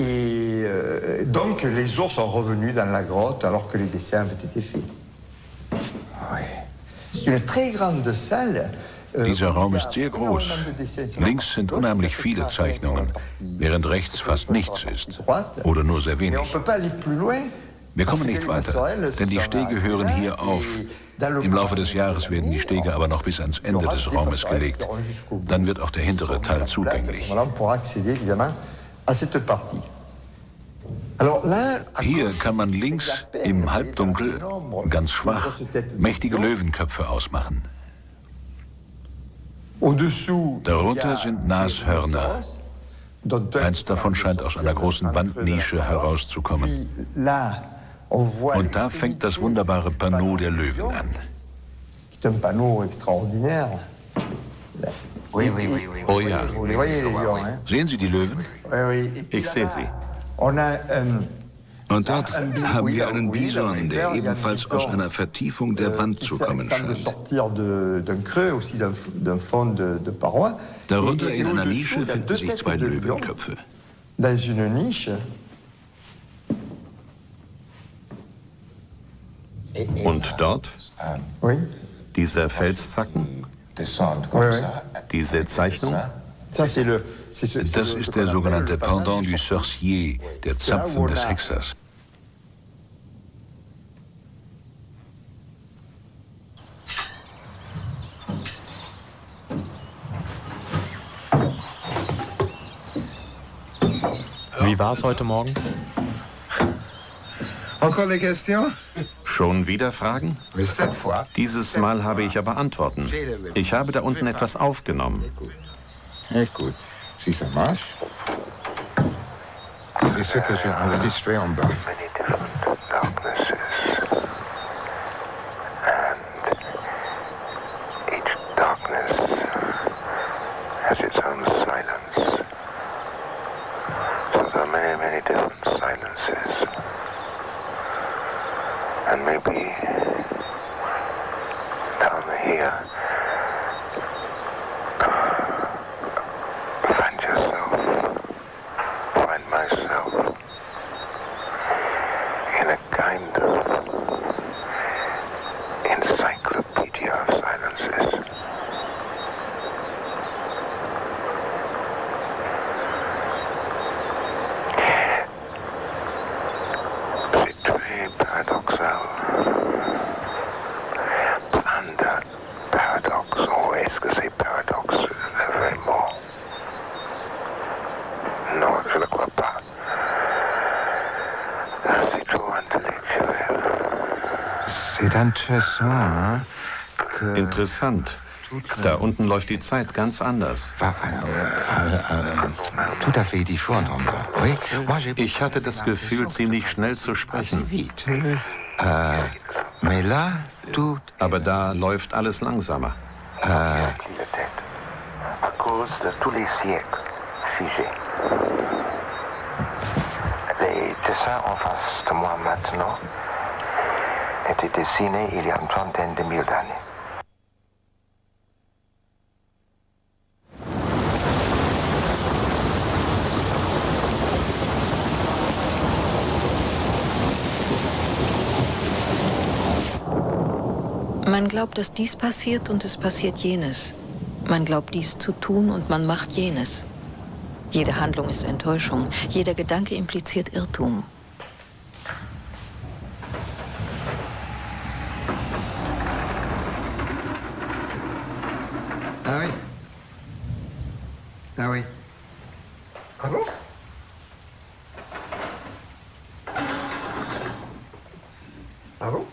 Dieser Raum ist sehr groß. Links sind unheimlich viele Zeichnungen, während rechts fast nichts ist oder nur sehr wenig. Wir kommen nicht weiter, denn die Stege hören hier auf. Im Laufe des Jahres werden die Stege aber noch bis ans Ende des Raumes gelegt. Dann wird auch der hintere Teil zugänglich. Hier kann man links im Halbdunkel, ganz schwach, mächtige Löwenköpfe ausmachen. Darunter sind Nashörner. Eins davon scheint aus einer großen Wandnische herauszukommen. Und da fängt das wunderbare Panneau der Löwen an. Oh ja. Sehen Sie die Löwen? Ich sehe sie. Und dort haben wir einen Bison, der ebenfalls aus einer Vertiefung der Wand zu kommen scheint. Darunter in einer Nische finden sich zwei Löwenköpfe. Und dort? Diese Felszacken? Diese Zeichnung? Das ist der sogenannte Pendant du Sorcier, der Zapfen des Hexers. Wie war es heute Morgen? Schon wieder Fragen? Dieses Mal habe ich aber Antworten. Ich habe da unten etwas aufgenommen. Écoute, si ça marche, c'est ce que j'ai enregistré en bas. And maybe down here, find yourself, find myself in a kind of encyclopedia of silences. C'est très paradoxal. Plein de paradoxes, ou est-ce que c'est paradoxe le vrai mot? Non, je ne crois pas. C'est trop intellectuel. C'est intéressant, hein? Interessant. Da unten läuft die Zeit ganz anders. Ich hatte das Gefühl, ziemlich schnell zu sprechen. Aber da läuft alles langsamer. À cause de tous les siècles figés. Les dessins en face de moi maintenant étaient dessinés il y a une trentaine de mille d'années. Man glaubt, dass dies passiert und es passiert jenes. Man glaubt, dies zu tun und man macht jenes. Jede Handlung ist Enttäuschung, jeder Gedanke impliziert Irrtum. Ah oui. Ah oui. Ah bon? Ah bon?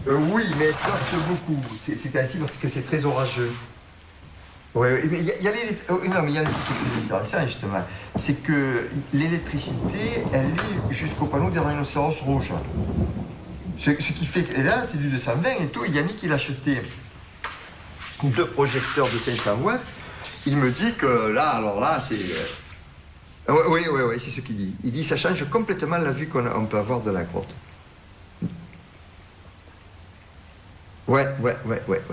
Oui, mais elles sortent beaucoup. C'est ainsi parce que c'est très orageux. Oui, mais il y a non, mais il y a un truc qui est intéressant, justement. C'est que l'électricité, elle est jusqu'au panneau des rhinocéros rouges. Ce qui fait que, et là, c'est du 220 et tout. Yannick, il a acheté 2 projecteurs de 500 watts. Il me dit que là, alors là, c'est... Oui, c'est ce qu'il dit. Il dit que ça change complètement la vue qu'on peut avoir de la grotte. Ouais.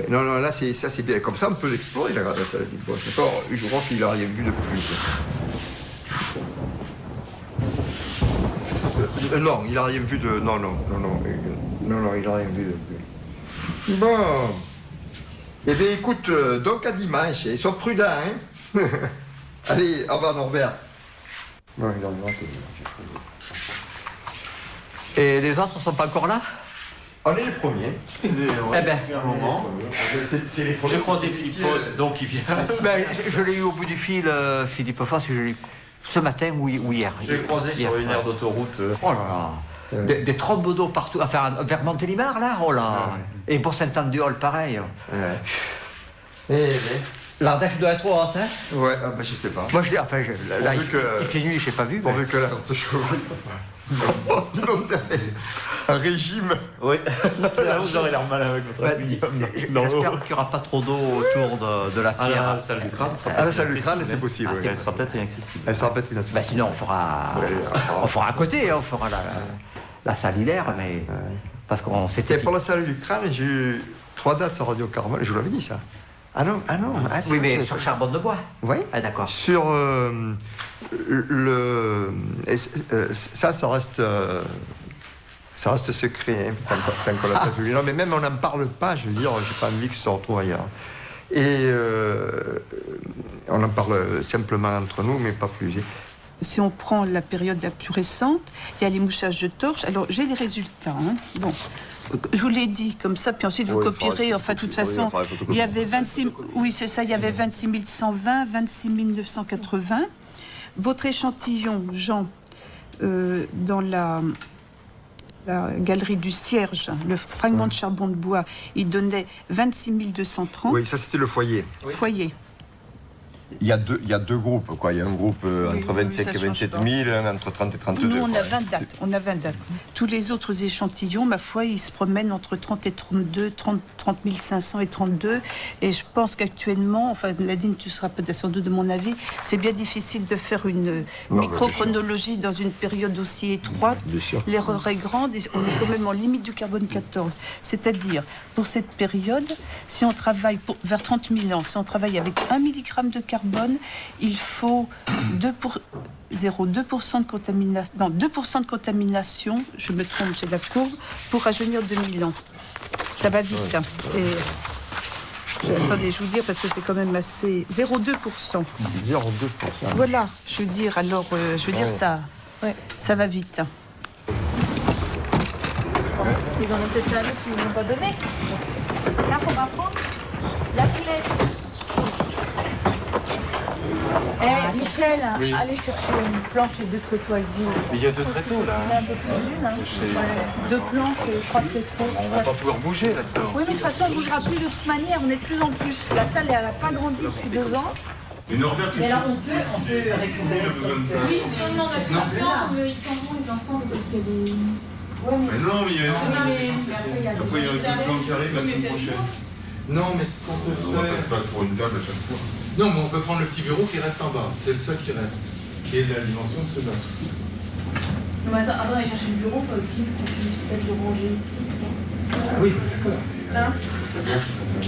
Non, là, ça c'est bien. Comme ça, on peut l'explorer, la salle de bois. Je crois qu'il n'a rien vu de plus. Non, il n'a rien vu de... Non, il n'a rien vu de plus. Bon. Eh bien, écoute, donc à dimanche. Ils sont prudents, hein. Allez, au revoir, Norbert. Non, il en manque. Et les autres ne sont pas encore là? On est les premiers. Eh ben, un moment. C'est les premiers. J'ai croisé Philippe Foss, donc il vient. Ben, je l'ai eu au bout du fil, Philippe Foss, je l'ai eu ce matin ou hier. J'ai croisé sur une aire d'autoroute. Oh là là, des trombes d'eau partout. Enfin, vers Montélimar, là, oh là. Et pour Saint-Anne-du-Hol, pareil. L'Ardèche doit être haute, hein? Ouais, ben je sais pas. Moi, là, il fait nuit, je n'ai pas vu. Pourvu que la courte chevaux. Ils ont fait un régime. Oui, là vous aurez l'air mal avec votre aluminium. J'espère qu'il n'y aura pas trop d'eau autour de la pierre. À la salle du crâne. À la salle du crâne, c'est possible. Elle sera peut-être inaccessible. Elle sera peut-être inaccessible. Sinon, on fera à côté, on fera la salle hilaire, mais parce qu'on s'était. Pour la salle du crâne, j'ai eu 3 dates à Radio Carmel, je vous l'avais dit ça. Ah non. Oui, mais sur charbon de bois. Oui. Ah d'accord. Sur ça reste. Ça reste secret, hein, tant qu'on l'a pas publié. Non, mais même on n'en parle pas, je veux dire, j'ai pas envie que ça se retrouve ailleurs. Et on en parle simplement entre nous, mais pas plus. Si on prend la période la plus récente, il y a les mouchages de torche. Alors, j'ai les résultats. Hein. Bon, je vous l'ai dit comme ça, puis ensuite vous copierez. Enfin, de toute façon, il y avait 26... Oui, c'est ça, il y avait 26 120, 26 980. Votre échantillon, Jean, dans la galerie du Cierge, le fragment de charbon de bois, il donnait 26 230. Oui, ça c'était le foyer. Oui. Foyer. Il y a deux groupes, quoi. Il y a un groupe entre 25 et 27 000, un entre 30 et 32. Nous, on a 20 dates. On a 20 dates. Tous les autres échantillons, ma foi, ils se promènent entre 30 et 32, 30 500 et 32. Et je pense qu'actuellement, enfin, Nadine, tu seras peut-être sans doute de mon avis, c'est bien difficile de faire une microchronologie dans une période aussi étroite. L'erreur est grande et on est quand même en limite du carbone 14. C'est-à-dire, pour cette période, si on travaille vers 30 000 ans, si on travaille avec 1 mg de carbone, il faut 0,2% de contamination, non, 2% de contamination, je me trompe, j'ai la courbe, pour rajeunir 2000 ans. Ça va vite. Hein. Attendez, je vous dis, parce que c'est quand même assez... 0,2%. 0,2%. Voilà, je veux dire, alors, ça va vite. Hein. Ils en ont peut-être un autre qu'ils ne m'ont pas donné. Là, on va prendre la pilette. Michel, oui. Allez chercher une planche et 2 tréteaux avec du. Mais il y a 2 tréteaux là. Il y a un peu plus d'une. Hein. 2 planches et 3 tréteaux. On va pas pouvoir bouger là-dedans. Oui, mais de toute façon, on ne bougera plus de toute manière. On est de plus en plus. La salle, elle n'a pas grandi depuis 2 ans. Mais Norbert, mais alors, on peut récupérer cette... Oui, si on demande à Christian, ils s'en vont, les enfants, donc il y a des... Ouais, mais non, mais il y a... Après, il y a un peu de gens qui arrivent la semaine prochaine. Non, mais ce qu'on peut faire... On ne passe pas pour une table à chaque fois. Non, mais on peut prendre le petit bureau qui reste en bas. C'est le seul qui reste. Qui est de la dimension de ce bas. Non, mais attends, avant d'aller chercher le bureau, il faut aussi peut-être le ranger ici. Ah oui, d'accord. Là.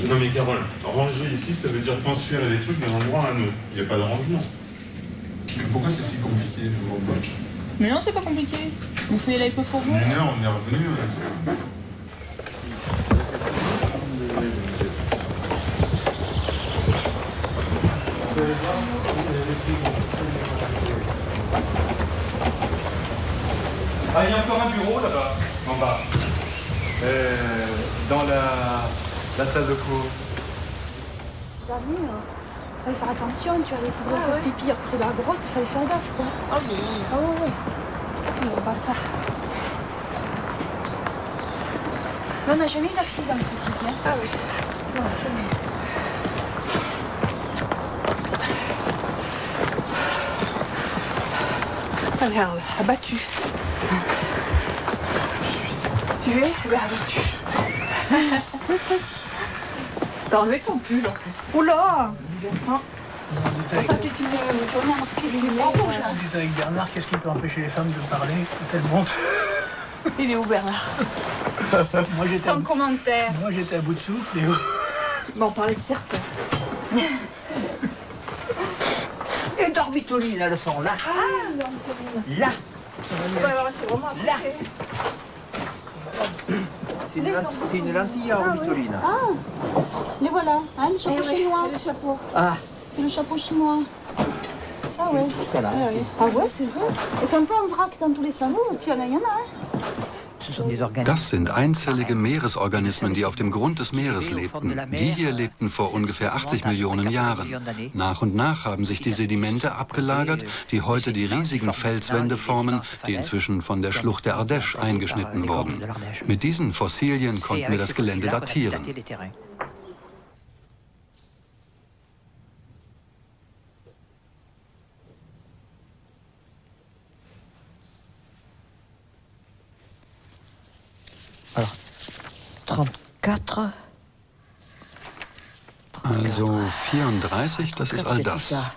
Non, mais Carole, ranger ici, ça veut dire transférer des trucs d'un endroit à un autre. Il n'y a pas de rangement. Mais pourquoi c'est si compliqué, je vois pas. Mais non, c'est pas compliqué. On fait la éco-fourgon. Une heure, on est revenu. Ah, il y a encore un bureau là-bas, en bas, dans la salle de cours. Il fallait faire attention, tu allais pouvoir faire pipi à côté de la grotte, il fallait faire gaffe, quoi. Ah oui. Ah ouais. On va pas ça. Mais on n'a jamais eu d'accident, ceci, hein. Ah oui. Non, jamais. Regarde, abattu. Tu es abattu. T'as enlevé ton pull en plus. Oula. Ça c'est une remarque lumière. On disait avec Bernard, qu'est-ce qui peut empêcher les femmes de parler quand elles montent? Il est où Bernard? Sans commentaire. Moi j'étais à bout de souffle et où? Bon, on parlait de serpent. Et d'orbitoline, elles sont là. Ah, d'orbitoline. Là. C'est vraiment là. C'est une lentille à orbitoline. Ah, les voilà, hein, le chapeau chinois. Les chapeaux. Ah. C'est le chapeau chinois. Ah ouais. Voilà. Ah ouais, c'est vrai. Et c'est un peu en vrac dans tous les sens. Et puis il y en a, hein. Das sind einzellige Meeresorganismen, die auf dem Grund des Meeres lebten. Die hier lebten vor ungefähr 80 Millionen Jahren. Nach und nach haben sich die Sedimente abgelagert, die heute die riesigen Felswände formen, die inzwischen von der Schlucht der Ardèche eingeschnitten wurden. Mit diesen Fossilien konnten wir das Gelände datieren. Alors, 34. Also 34, das ist all das.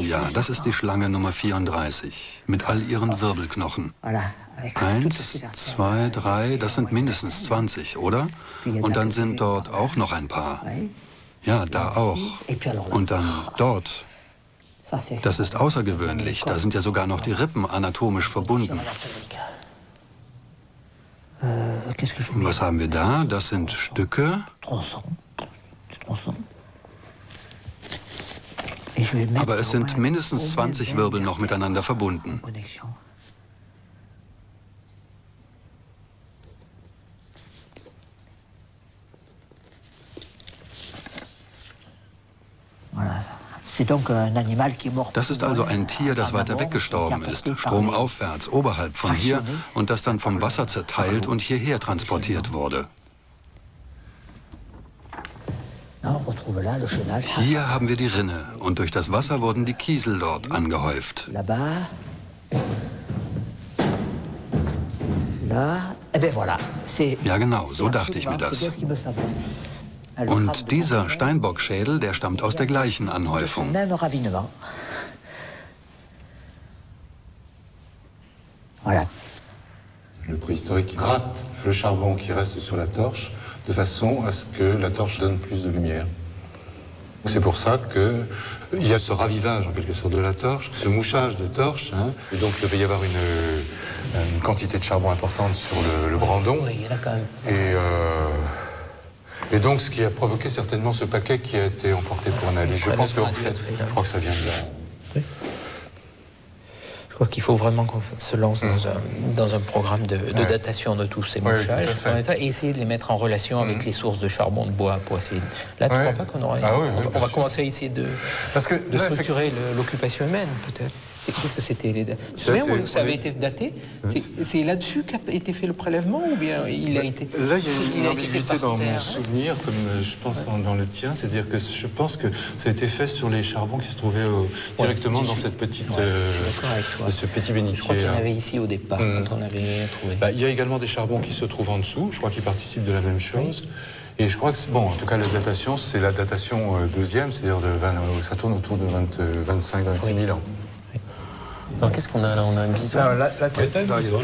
Ja, das ist die Schlange Nummer 34, mit all ihren Wirbelknochen. 1, 2, 3, das sind mindestens 20, oder? Und dann sind dort auch noch ein paar. Ja, da auch. Und dann dort. Das ist außergewöhnlich, da sind ja sogar noch die Rippen anatomisch verbunden. Was haben wir da? Das sind Stücke. Aber es sind mindestens 20 Wirbel noch miteinander verbunden. Das ist also ein Tier, das weiter weggestorben ist, stromaufwärts, oberhalb von hier, und das dann vom Wasser zerteilt und hierher transportiert wurde. Hier haben wir die Rinne und durch das Wasser wurden die Kiesel dort angehäuft. Ja genau, so dachte ich mir das. Und dieser Steinbockschädel, der stammt aus der gleichen Anhäufung. Le préhistorique gratte le charbon qui reste sur la torche de façon à ce que la torche donne plus de lumière. C'est pour ça qu'il y a ce ravivage en quelque sorte de la torche, ce mouchage de torche. Et donc il devait y avoir une quantité de charbon importante sur le brandon. Et donc, ce qui a provoqué certainement ce paquet qui a été emporté pour analyse. Je pense qu'en fait, je crois que ça vient de là. Oui. Je crois qu'il faut vraiment qu'on se lance dans un programme de datation de tous ces mouchages et essayer de les mettre en relation avec les sources de charbon, de bois, pour essayer. Là, tu ne crois pas qu'on aura... on va commencer à essayer de structurer l'occupation humaine, peut-être. Qu'est-ce que c'était les dates? Tu te souviens où ça avait été daté? C'est là-dessus qu'a été fait le prélèvement ou bien il a été... Là, il y a une ambiguïté dans mon souvenir, comme je pense dans le tien. C'est-à-dire que je pense que ça a été fait sur les charbons qui se trouvaient directement dans cette petite, ce petit bénitier. Je crois qu'il y en avait ici au départ, quand on avait trouvé. Il y a également des charbons qui se trouvent en dessous. Je crois qu'ils participent de la même chose. Et je crois que, en tout cas, la datation, c'est la datation deuxième, c'est-à-dire ça tourne autour de 25-26 000 ans. Alors qu'est-ce qu'on a là? On a un bison. Là, tu as un bison.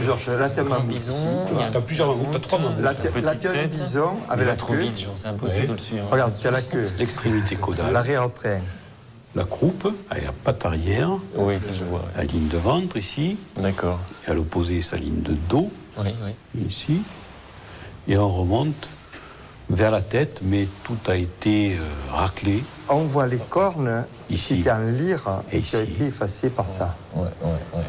Tu as plusieurs mammouths, tu as 3 mammouths. Là, tu as un bison avec la queue. C'est impossible de le suivre. Regarde, tu as la queue. L'extrémité caudale. L'arrière-train. La croupe, avec la patte arrière. Oui, ça je vois. La ligne de ventre ici. D'accord. Et à l'opposé, sa ligne de dos. Oui. Ici. Et on remonte vers la tête, mais tout a été raclé. On voit les cornes ici qui en lyre et qui a été effacées par ça.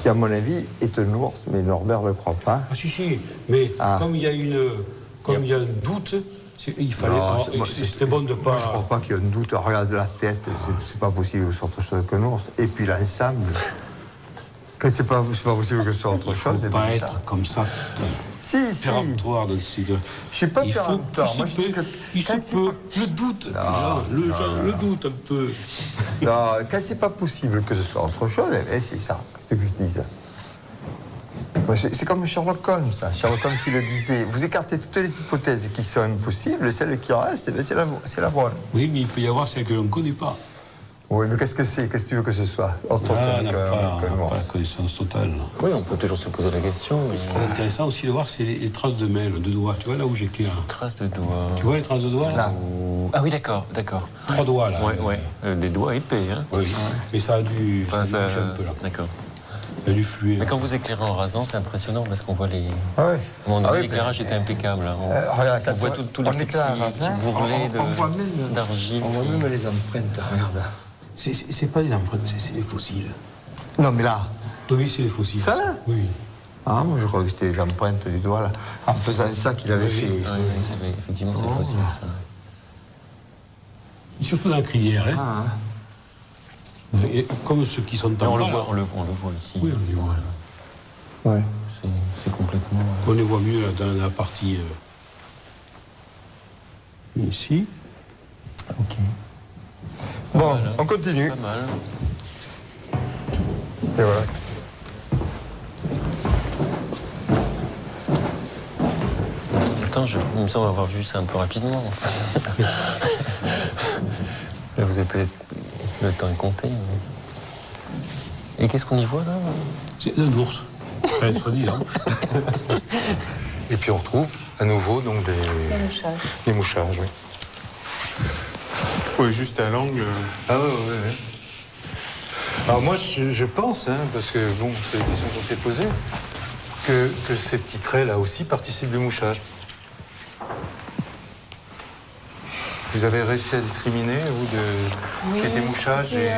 Qui, à mon avis, est un ours, mais Norbert ne le croit pas. Ah si, mais comme il y a un doute, il fallait... C'était bon de pas... Moi, je ne crois pas qu'il y ait un doute. Regarde la tête, c'est pas possible que ce soit autre chose qu'un ours. Et puis l'ensemble, quand c'est pas possible que ce soit autre chose... Il ne faut pas être comme ça. Péremptoire de site. Je suis pas péremptoire. Il se peut. Je doute. Le doute un peu. Non, quand c'est pas possible que ce soit autre chose, c'est ça, ce que je dis. C'est comme Sherlock Holmes, ça. Sherlock Holmes, il le disait. Vous écartez toutes les hypothèses qui sont impossibles, celle qui en reste, c'est la bonne. Oui, mais il peut y avoir celle que l'on ne connaît pas. Oui, mais qu'est-ce que c'est? Qu'est-ce que tu veux que ce soit? On n'a pas la connaissance totale. Oui, on peut toujours se poser la question. Ce qui est intéressant aussi de voir, c'est les traces de main, de doigts. Tu vois là où j'éclaire? Traces de doigts. Tu vois les traces de doigts là? Ah oui, d'accord. 3 doigts là. Oui. Des doigts épais, hein? Oui, mais ça a dû bouger un peu là. D'accord. Ça a dû fluer. Mais quand vous éclairez en rasant, c'est impressionnant parce qu'on voit les... l'éclairage était impeccable. On voit tous les petits bourrelets d'argile. On voit même les empreintes, regarde. C'est pas des empreintes, c'est des fossiles. Non, mais là. Oui, c'est des fossiles. Ça là? Oui. Ah, moi je crois que c'était les empreintes du doigt là. En faisant ça qu'il avait fait. Oui, effectivement, c'est fossile ça. Et surtout dans la crinière, hein. Et comme ceux qui sont en bas. On le voit ici. Oui, on les voit là. Ouais. C'est complètement. On les voit mieux là, dans la partie. Ici. Ok. Bon, on continue. Pas mal. Et voilà. Attends, il me semble avoir vu ça un peu rapidement. Là, vous avez peut-être le temps est compté. Mais... Et qu'est-ce qu'on y voit là? C'est un ours. Enfin, soi-disant. Et puis on retrouve à nouveau donc des mouchages, oui. Oui, juste à l'angle. Ah oui. Alors moi, je pense, parce que bon, c'est la question qu'on s'est posée. que ces petits traits là aussi participent du mouchage. Vous avez réussi à discriminer, vous, de ce qui était mouchage et...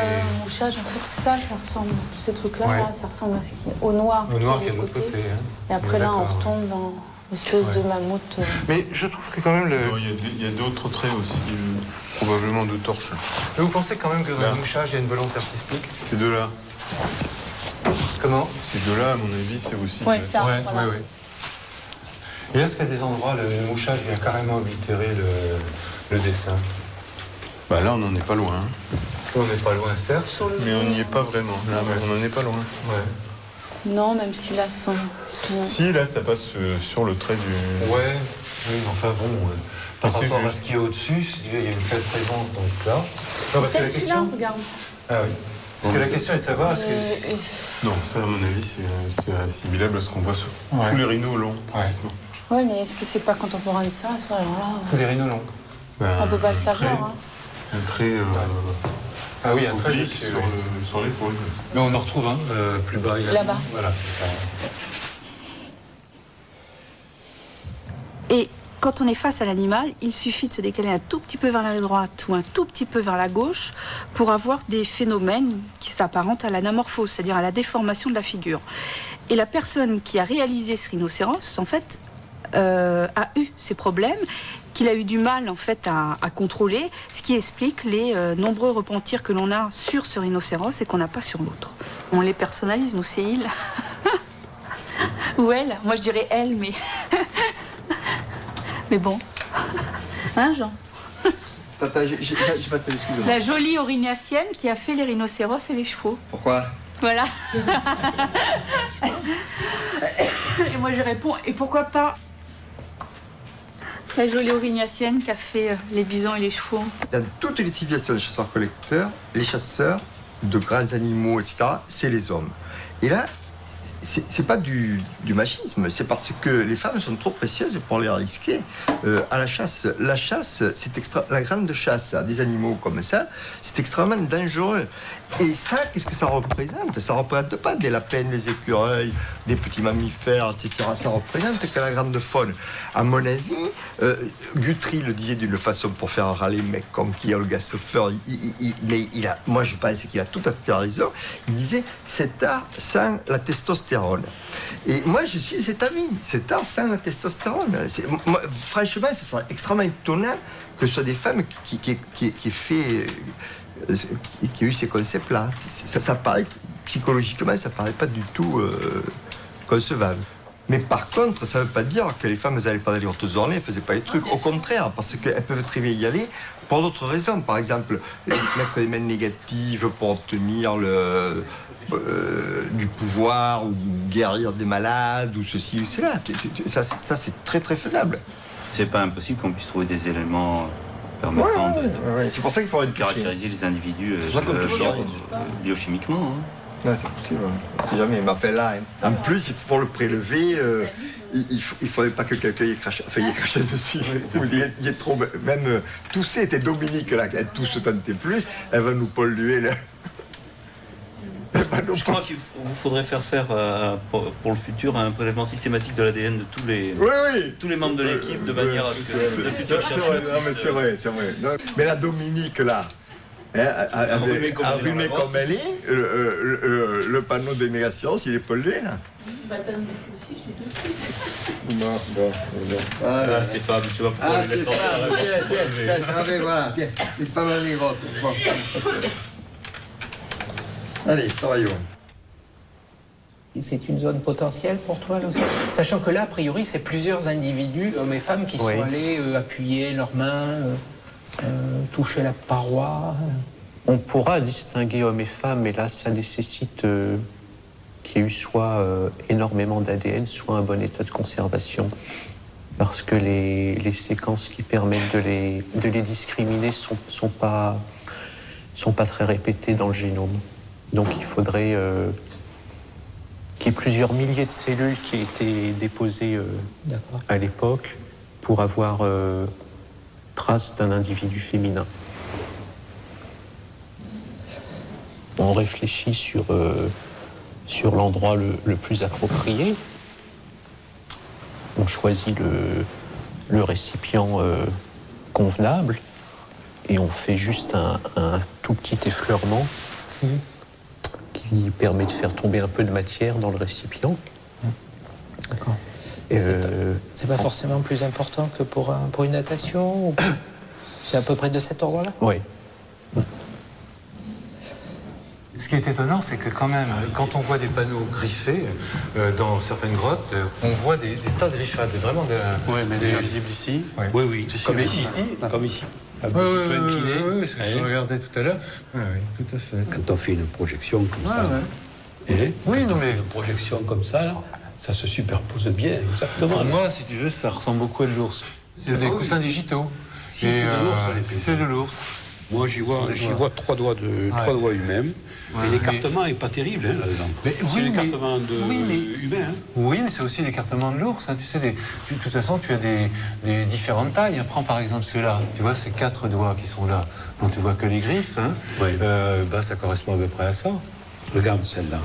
Mouchage, en fait, ça ressemble, ces trucs-là, Ouais. là, ça ressemble à au noir. Au noir qui est de de l'autre côté. Hein. Et après, là, on retombe dans l'espèce de mammouth. Mais je trouve que quand même le... Non, il y a d'autres traits aussi, probablement de torches. Mais vous pensez quand même que dans le mouchage, il y a une volonté artistique? Ces deux-là. Comment? Ces deux-là, à mon avis, c'est aussi... Ouais, ça, ouais, voilà. ouais. Et est-ce qu'à des endroits, le mouchage vient carrément oblitérer le dessin? Bah là, on n'en est pas loin. Hein. On n'est pas loin, certes. Mais on n'y est pas vraiment. Là, on n'en est pas loin. Ouais. Non, même si là, sans... Si, là, ça passe sur le trait du... Ouais, oui, mais enfin bon, par rapport à ce qu'il y a au-dessus, il y a une telle présence, donc là... Non, parce que la question... regarde. Ah oui. Parce que la question est de savoir, est-ce que... Non, ça, à mon avis, c'est assimilable à ce qu'on voit sur tous les rhinos longs, pratiquement. Ouais, mais est-ce que c'est pas contemporain de ça, alors là... Tous les rhinos longs. On peut pas le savoir, hein. Un trait... Ah oui, un trait dessus, sur l'épaule. Mais on en retrouve un plus bas. Là-bas. Voilà, c'est ça. Et quand on est face à l'animal, il suffit de se décaler un tout petit peu vers la droite ou un tout petit peu vers la gauche pour avoir des phénomènes qui s'apparentent à l'anamorphose, c'est-à-dire à la déformation de la figure. Et la personne qui a réalisé ce rhinocéros, en fait, a eu ces problèmes, qu'il a eu du mal en fait à contrôler, ce qui explique les nombreux repentirs que l'on a sur ce rhinocéros et qu'on n'a pas sur l'autre. On les personnalise, nous, c'est il. Ou elle. Moi, je dirais elle, mais... mais bon. Hein, Jean? Tata, j'ai pas de excuse. La jolie aurignacienne qui a fait les rhinocéros et les chevaux. Pourquoi? Voilà. Et moi, je réponds, et pourquoi pas la jolie aurignacienne qui a fait les bisons et les chevaux. Dans toutes les civilisations de chasseurs-collecteurs, les chasseurs de grands animaux, etc., c'est les hommes. Et là, c'est pas du machisme, c'est parce que les femmes sont trop précieuses pour les risquer à la chasse. La chasse, la grande chasse à des animaux comme ça, c'est extrêmement dangereux. Et ça, qu'est-ce que ça représente? Ça représente pas des lapins, des écureuils, des petits mammifères, etc. Ça représente que la grande faune. À mon avis, Guthrie le disait d'une façon pour faire râler mec comme qui Olga Soffer, moi je pense qu'il a tout à fait raison. Il disait cet art sans la testostérone. Et moi je suis cet avis, cet art sans la testostérone. Moi, franchement, ça serait extrêmement étonnant que ce soit des femmes qui aient fait. Qui a eu ces concepts-là. Ça paraît, psychologiquement, ça paraît pas du tout concevable. Mais par contre, ça ne veut pas dire que les femmes n'allaient pas dans les hautes journées, elles ne faisaient pas les trucs. Au contraire, parce qu'elles peuvent très bien y aller pour d'autres raisons. Par exemple, mettre des mains négatives pour obtenir du pouvoir ou guérir des malades ou ceci ou cela. Ça c'est très très faisable. C'est pas impossible qu'on puisse trouver des éléments permettant de c'est pour ça qu'il faudrait caractériser les individus biochimiquement. Hein. Ouais, c'est possible. Si jamais, il m'a fait là. Hein. En plus, pour le prélever, il ne faudrait pas que quelqu'un y crache dessus. Il est trop. Même tousser, était Dominique là, elle tousse tant et plus, elle va nous polluer là. Je crois qu'il vous faudrait faire pour le futur un prélèvement systématique de l'ADN de tous les membres de l'équipe de manière à ce que le futur chercheur... Non mais c'est vrai. Non, mais la Dominique là, allumée comme elle est, le panneau des mégasciences, il est pollué là. Bah, le panneau aussi, je suis tout de suite. Bon. Ah, ces femmes, je sais pas pourquoi on les laisse sortir. Tiens, une femme à l'égrotte. Allez, travaillons. C'est une zone potentielle pour toi, là aussi. Sachant que là, a priori, c'est plusieurs individus, hommes et femmes, qui sont allés appuyer leurs mains, toucher la paroi. On pourra distinguer hommes et femmes, mais là, ça nécessite qu'il y ait eu soit énormément d'ADN, soit un bon état de conservation. Parce que les séquences qui permettent de les discriminer sont pas très répétées dans le génome. Donc il faudrait qu'il y ait plusieurs milliers de cellules qui aient été déposées à l'époque pour avoir trace d'un individu féminin. On réfléchit sur l'endroit le plus approprié. On choisit le récipient convenable et on fait juste un tout petit effleurement qui permet de faire tomber un peu de matière dans le récipient. D'accord. C'est pas forcément plus important que pour une natation ou... C'est à peu près de cet ordre-là? Oui. Ce qui est étonnant, c'est que quand même, quand on voit des panneaux griffés dans certaines grottes, on voit des tas de griffades, vraiment Oui, mais déjà visible ici. Ouais. Oui, oui. Comme ici. Comme ici. Oui, c'est ce que je regardais tout à l'heure. Oui, tout à fait. Quand on fait une projection comme ça, oui, non, mais une projection comme ça, là, ça se superpose bien, exactement. Pour moi, si tu veux, ça ressemble beaucoup à de l'ours. C'est des coussins digitaux. Si c'est de l'ours, c'est de l'ours. Moi, j'y vois trois doigts humains. Mais l'écartement n'est pas terrible là-dedans. C'est l'écartement humain. Oui, mais c'est aussi l'écartement de l'ours. Hein. Tu sais, de toute façon, tu as des différentes tailles. Prends par exemple ceux-là. Tu vois, ces 4 doigts qui sont là. Donc tu vois que les griffes. Hein. Oui. Ça correspond à peu près à ça. Regarde celle-là.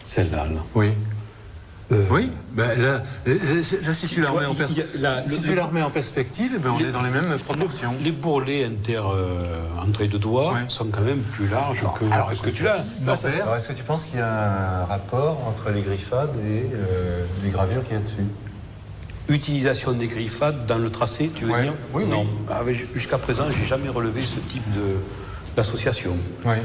Celle-là. Là. Oui. Oui, là, si tu la remets en perspective, on est dans les mêmes proportions. Les bourrelets entrées de doigts sont quand même plus larges que ce que tu as. Alors, est-ce que tu penses qu'il y a un rapport entre les griffades et les gravures qu'il y a dessus? Utilisation des griffades dans le tracé, tu veux dire? Oui, non. Jusqu'à présent, j'ai jamais relevé ce type d'association. Oui.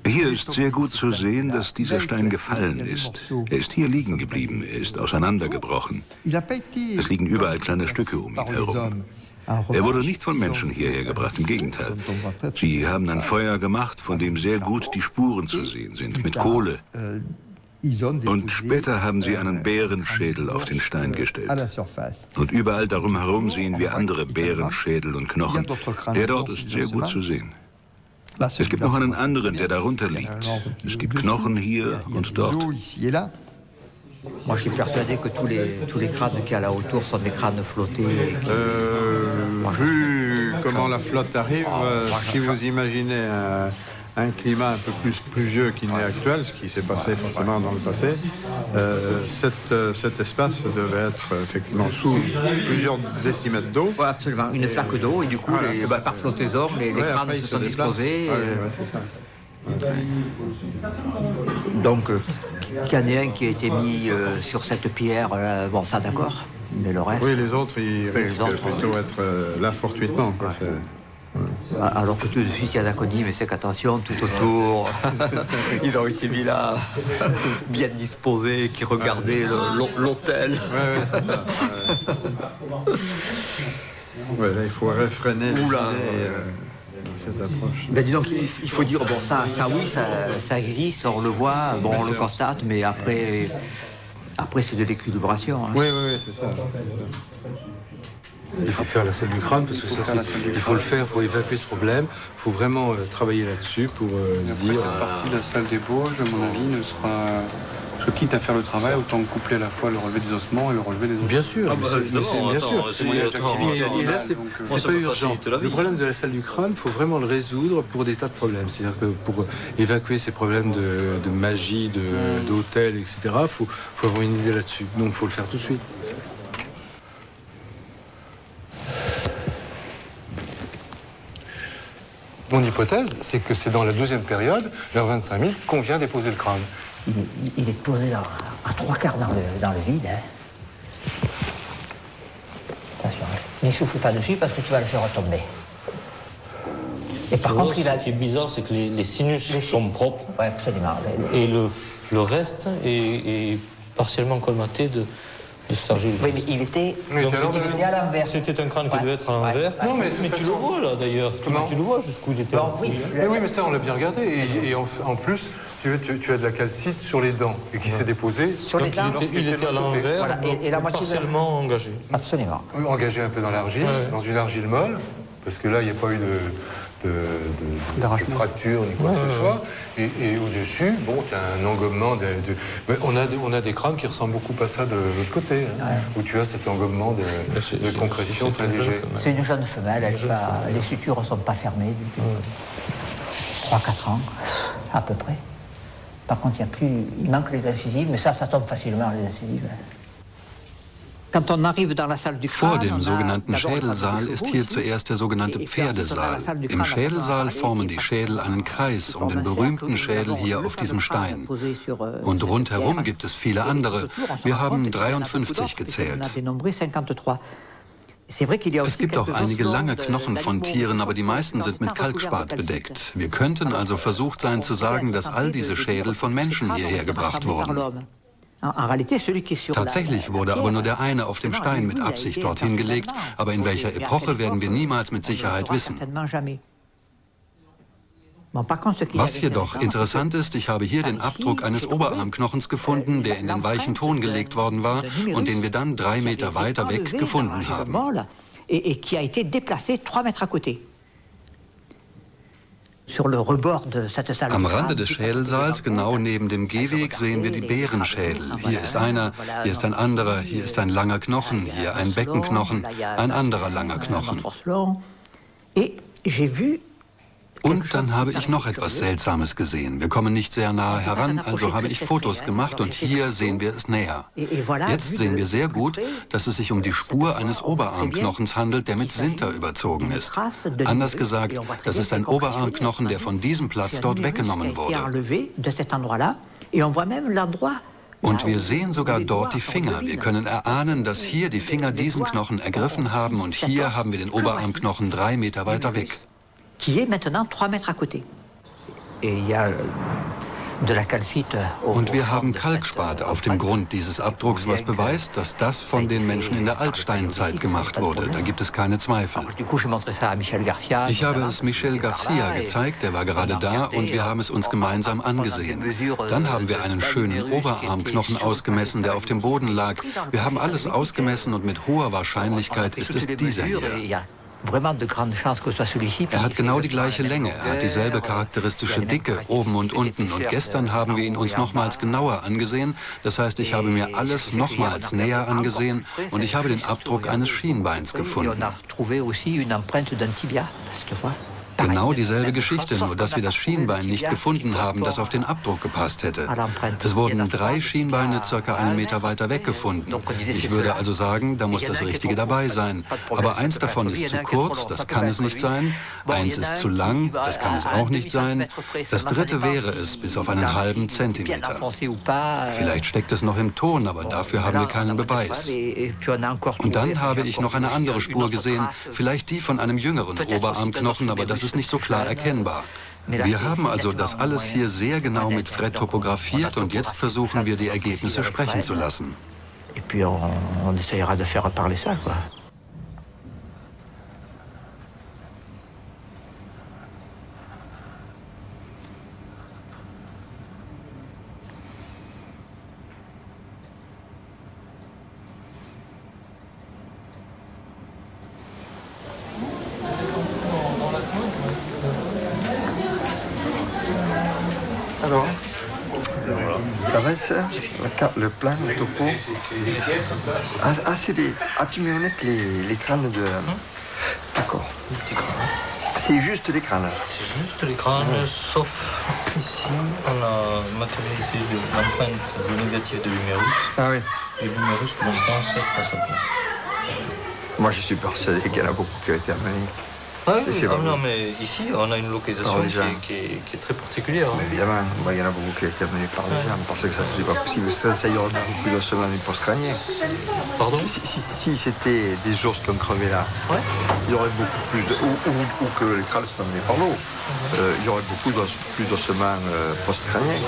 Hier ist sehr gut zu sehen, dass dieser Stein gefallen ist. Er ist hier liegen geblieben, er ist auseinandergebrochen. Es liegen überall kleine Stücke um ihn herum. Er wurde nicht von Menschen hierher gebracht, im Gegenteil. Sie haben ein Feuer gemacht, von dem sehr gut die Spuren zu sehen sind, mit Kohle. Und später haben sie einen Bärenschädel auf den Stein gestellt. Und überall darum herum sehen wir andere Bärenschädel und Knochen. Der dort ist sehr gut zu sehen. Es gibt noch einen anderen, der darunter liegt. Es gibt Knochen hier und dort. Moi, je suis persuadé que tous les crânes qu'il y a là autour sont des crânes flottés. Vu comment la flotte arrive, si vous imaginez un climat un peu plus pluvieux qu'il n'est actuel, ce qui s'est passé forcément dans le passé, cet espace devait être effectivement sous plusieurs décimètres d'eau. Oui, absolument, une flaque d'eau, et du coup, par flottaison, les crânes se sont disposés. Donc, qu'il y en ait un qui a été mis sur cette pierre, bon, ça d'accord, mais le reste... Oui, les autres, ils risquent plutôt être là fortuitement. Quoi. Alors que tout de suite, il y a Zacconi, mais c'est qu'attention, tout autour, ils ont été mis là, bien disposés, qui regardaient l'hôtel. Là, il faut réfréner les idées, cette approche. Ben, dis donc, il faut dire, bon, ça oui, ça existe, on le voit, bon, on le constate, mais après c'est de l'équilibration. Hein. Oui, c'est ça. Il faut faire la salle du crâne parce que il faut le faire, il faut évacuer ce problème, il faut vraiment travailler là-dessus pour dire... Cette partie de la salle d'ébauche, à mon avis, ne sera... quitte à faire le travail, autant coupler à la fois le relevé des ossements et le relevé des os. Bien sûr, bien sûr. Et là, c'est pas urgent. Le problème de la salle du crâne, il faut vraiment le résoudre pour des tas de problèmes. C'est-à-dire que pour évacuer ces problèmes de magie, d'hôtel, etc., il faut avoir une idée là-dessus. Donc, il faut le faire tout de suite. Mon hypothèse, c'est que c'est dans la deuxième période, vers 25 000, qu'on vient déposer le crâne. Il est posé à 3/4 dans le vide. Hein. Attention, N'y souffle pas dessus parce que tu vas le faire retomber. Et par contre, ce qui est bizarre, c'est que les sinus sont propres. Oui, absolument. Et le reste est partiellement colmaté de cet argile. Oui, mais il était à l'envers. C'était un crâne qui devait être à l'envers. Non, mais tu le vois là d'ailleurs. Tu le vois jusqu'où il était. Oui, mais ça, on l'a bien regardé. Et en plus, tu as de la calcite sur les dents et qui s'est déposée. Sur les dents, il était à l'envers, voilà, et la moitié partiellement engagé. Absolument. Engagé un peu dans l'argile, dans une argile molle, parce que là, il n'y a pas eu de fracture ni quoi que ce soit. Et au-dessus, bon, tu as un engommement mais on a des crânes qui ressemblent beaucoup à ça de l'autre côté, où tu as cet engommement de concrétion très léger. C'est une jeune femelle, les sutures ne sont pas fermées du tout. 3-4 ans, à peu près. Par contre, il manque les incisives, mais ça tombe facilement, les incisives. Vor dem sogenannten Schädelsaal ist hier zuerst der sogenannte Pferdesaal. Im Schädelsaal formen die Schädel einen Kreis um den berühmten Schädel hier auf diesem Stein. Und rundherum gibt es viele andere. Wir haben 53 gezählt. Es gibt auch einige lange Knochen von Tieren, aber die meisten sind mit Kalkspat bedeckt. Wir könnten also versucht sein zu sagen, dass all diese Schädel von Menschen hierher gebracht wurden. Tatsächlich wurde aber nur der eine auf dem Stein mit Absicht dorthin gelegt, aber in welcher Epoche werden wir niemals mit Sicherheit wissen. Was jedoch interessant ist, ich habe hier den Abdruck eines Oberarmknochens gefunden, der in den weichen Ton gelegt worden war und den wir dann 3 Meter weiter weg gefunden haben. Am Rande des Schädelsaals, genau neben dem Gehweg, sehen wir die Bärenschädel. Hier ist einer, hier ist ein anderer, hier ist ein langer Knochen, hier ein Beckenknochen, ein anderer langer Knochen. Und dann habe ich noch etwas Seltsames gesehen. Wir kommen nicht sehr nahe heran, also habe ich Fotos gemacht und hier sehen wir es näher. Jetzt sehen wir sehr gut, dass es sich um die Spur eines Oberarmknochens handelt, der mit Sinter überzogen ist. Anders gesagt, das ist ein Oberarmknochen, der von diesem Platz dort weggenommen wurde. Und wir sehen sogar dort die Finger. Wir können erahnen, dass hier die Finger diesen Knochen ergriffen haben und hier haben wir den Oberarmknochen 3 Meter weiter weg. Qui est maintenant 3 mètres à côté. Et il y a de la calcite. Und wir haben Kalkspat auf dem Grund dieses Abdrucks, was beweist, dass das von den Menschen in der Altsteinzeit gemacht wurde. Da gibt es keine Zweifel. Ich habe es Michel Garcia gezeigt, der war gerade da und wir haben es uns gemeinsam angesehen. Dann haben wir einen schönen Oberarmknochen ausgemessen, der auf dem Boden lag. Wir haben alles ausgemessen und mit hoher Wahrscheinlichkeit ist es dieser hier. Er hat genau die gleiche Länge, er hat dieselbe charakteristische Dicke oben und unten. Und gestern haben wir ihn uns nochmals genauer angesehen. Das heißt, ich habe mir alles nochmals näher angesehen und ich habe den Abdruck eines Schienbeins gefunden. Genau dieselbe Geschichte, nur dass wir das Schienbein nicht gefunden haben, das auf den Abdruck gepasst hätte. Es wurden 3 Schienbeine ca. 1 Meter weiter weg gefunden. Ich würde also sagen, da muss das Richtige dabei sein. Aber eins davon ist zu kurz, das kann es nicht sein. Eins ist zu lang, das kann es auch nicht sein. Das dritte wäre es, bis auf einen halben Zentimeter. Vielleicht steckt es noch im Ton, aber dafür haben wir keinen Beweis. Und dann habe ich noch eine andere Spur gesehen, vielleicht die von einem jüngeren Oberarmknochen, aber das ist nicht so klar erkennbar. Wir haben also das alles hier sehr genau mit Fred topografiert und jetzt versuchen wir, die Ergebnisse sprechen zu lassen. Alors, ça va ça? Le plan, le topo? Tu mets honnête les crânes de... D'accord. C'est juste les crânes? C'est juste les crânes, sauf ici, on a matérialité de l'empreinte négative de l'humérus. Ah oui. Et l'humérus que l'on pense être à sa place. Moi, je suis persuadé qu'il y en a beaucoup qui ont été amenés. Ah oui, non, mais ici, on a une localisation qui est très particulière. Mais évidemment, il y en a beaucoup qui ont été amenés par les gens. On pensait que ça, c'était pas possible. Ça y aurait beaucoup plus d'ossements du poste crânien. Pardon? Si c'était des ours qui ont crevé là, il y aurait beaucoup plus de... Ou que les crânes sont amenés par l'eau. Il y aurait beaucoup plus d'ossements post-crâniens.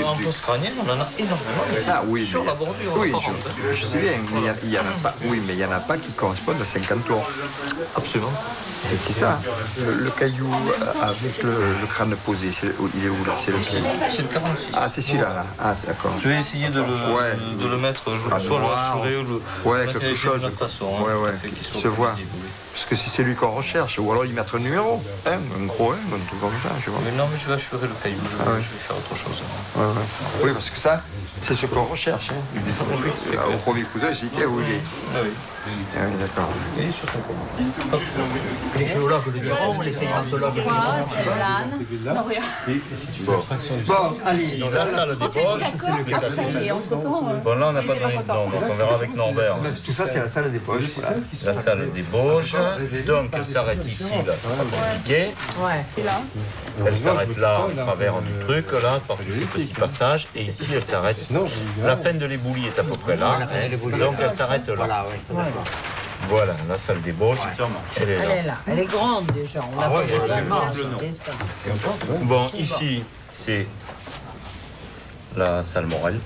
En post-crânien, on en a énormément sur la bordure. Oui, je sais bien, mais il y en a pas. Oui, mais il n'y en a pas qui correspondent à 50 tours. Absolument. Et c'est ça. Le caillou avec le crâne posé, il est où là? C'est lequel? C'est le 46. Ah, c'est celui-là là. Ah, c'est d'accord. Je vais essayer de le mettre soit le hacherer ou le quelque chose. d'une autre façon. Qui se voit. Parce que c'est celui qu'on recherche. Ou alors y mettre un numéro. Un gros 1, un truc comme ça, je vois. Mais non, mais je vais hacherer le caillou. Je vais faire autre chose. Oui, parce que ça, c'est ce qu'on recherche. Au premier coup d'œil, c'était où il est. Ah oui, d'accord. Les géologues le diront, les sédimentologues le diront. Bon, allez. Dans la salle des Bauges, c'est le cas. Bon, là, on n'a pas donné de nom, donc on verra avec Norbert. Tout ça, c'est la salle des Bauges. La salle des Bauges. Donc, elle s'arrête ici, là, du guet. Elle s'arrête là, en travers du truc, là, par tous ces petits passages. Et ici, elle s'arrête. La fin de l'éboulis est à peu près là. Donc, elle s'arrête là. Voilà, la salle des Bauges, elle est là. Elle est grande déjà, on l'a Bon, ici, c'est la salle Morel.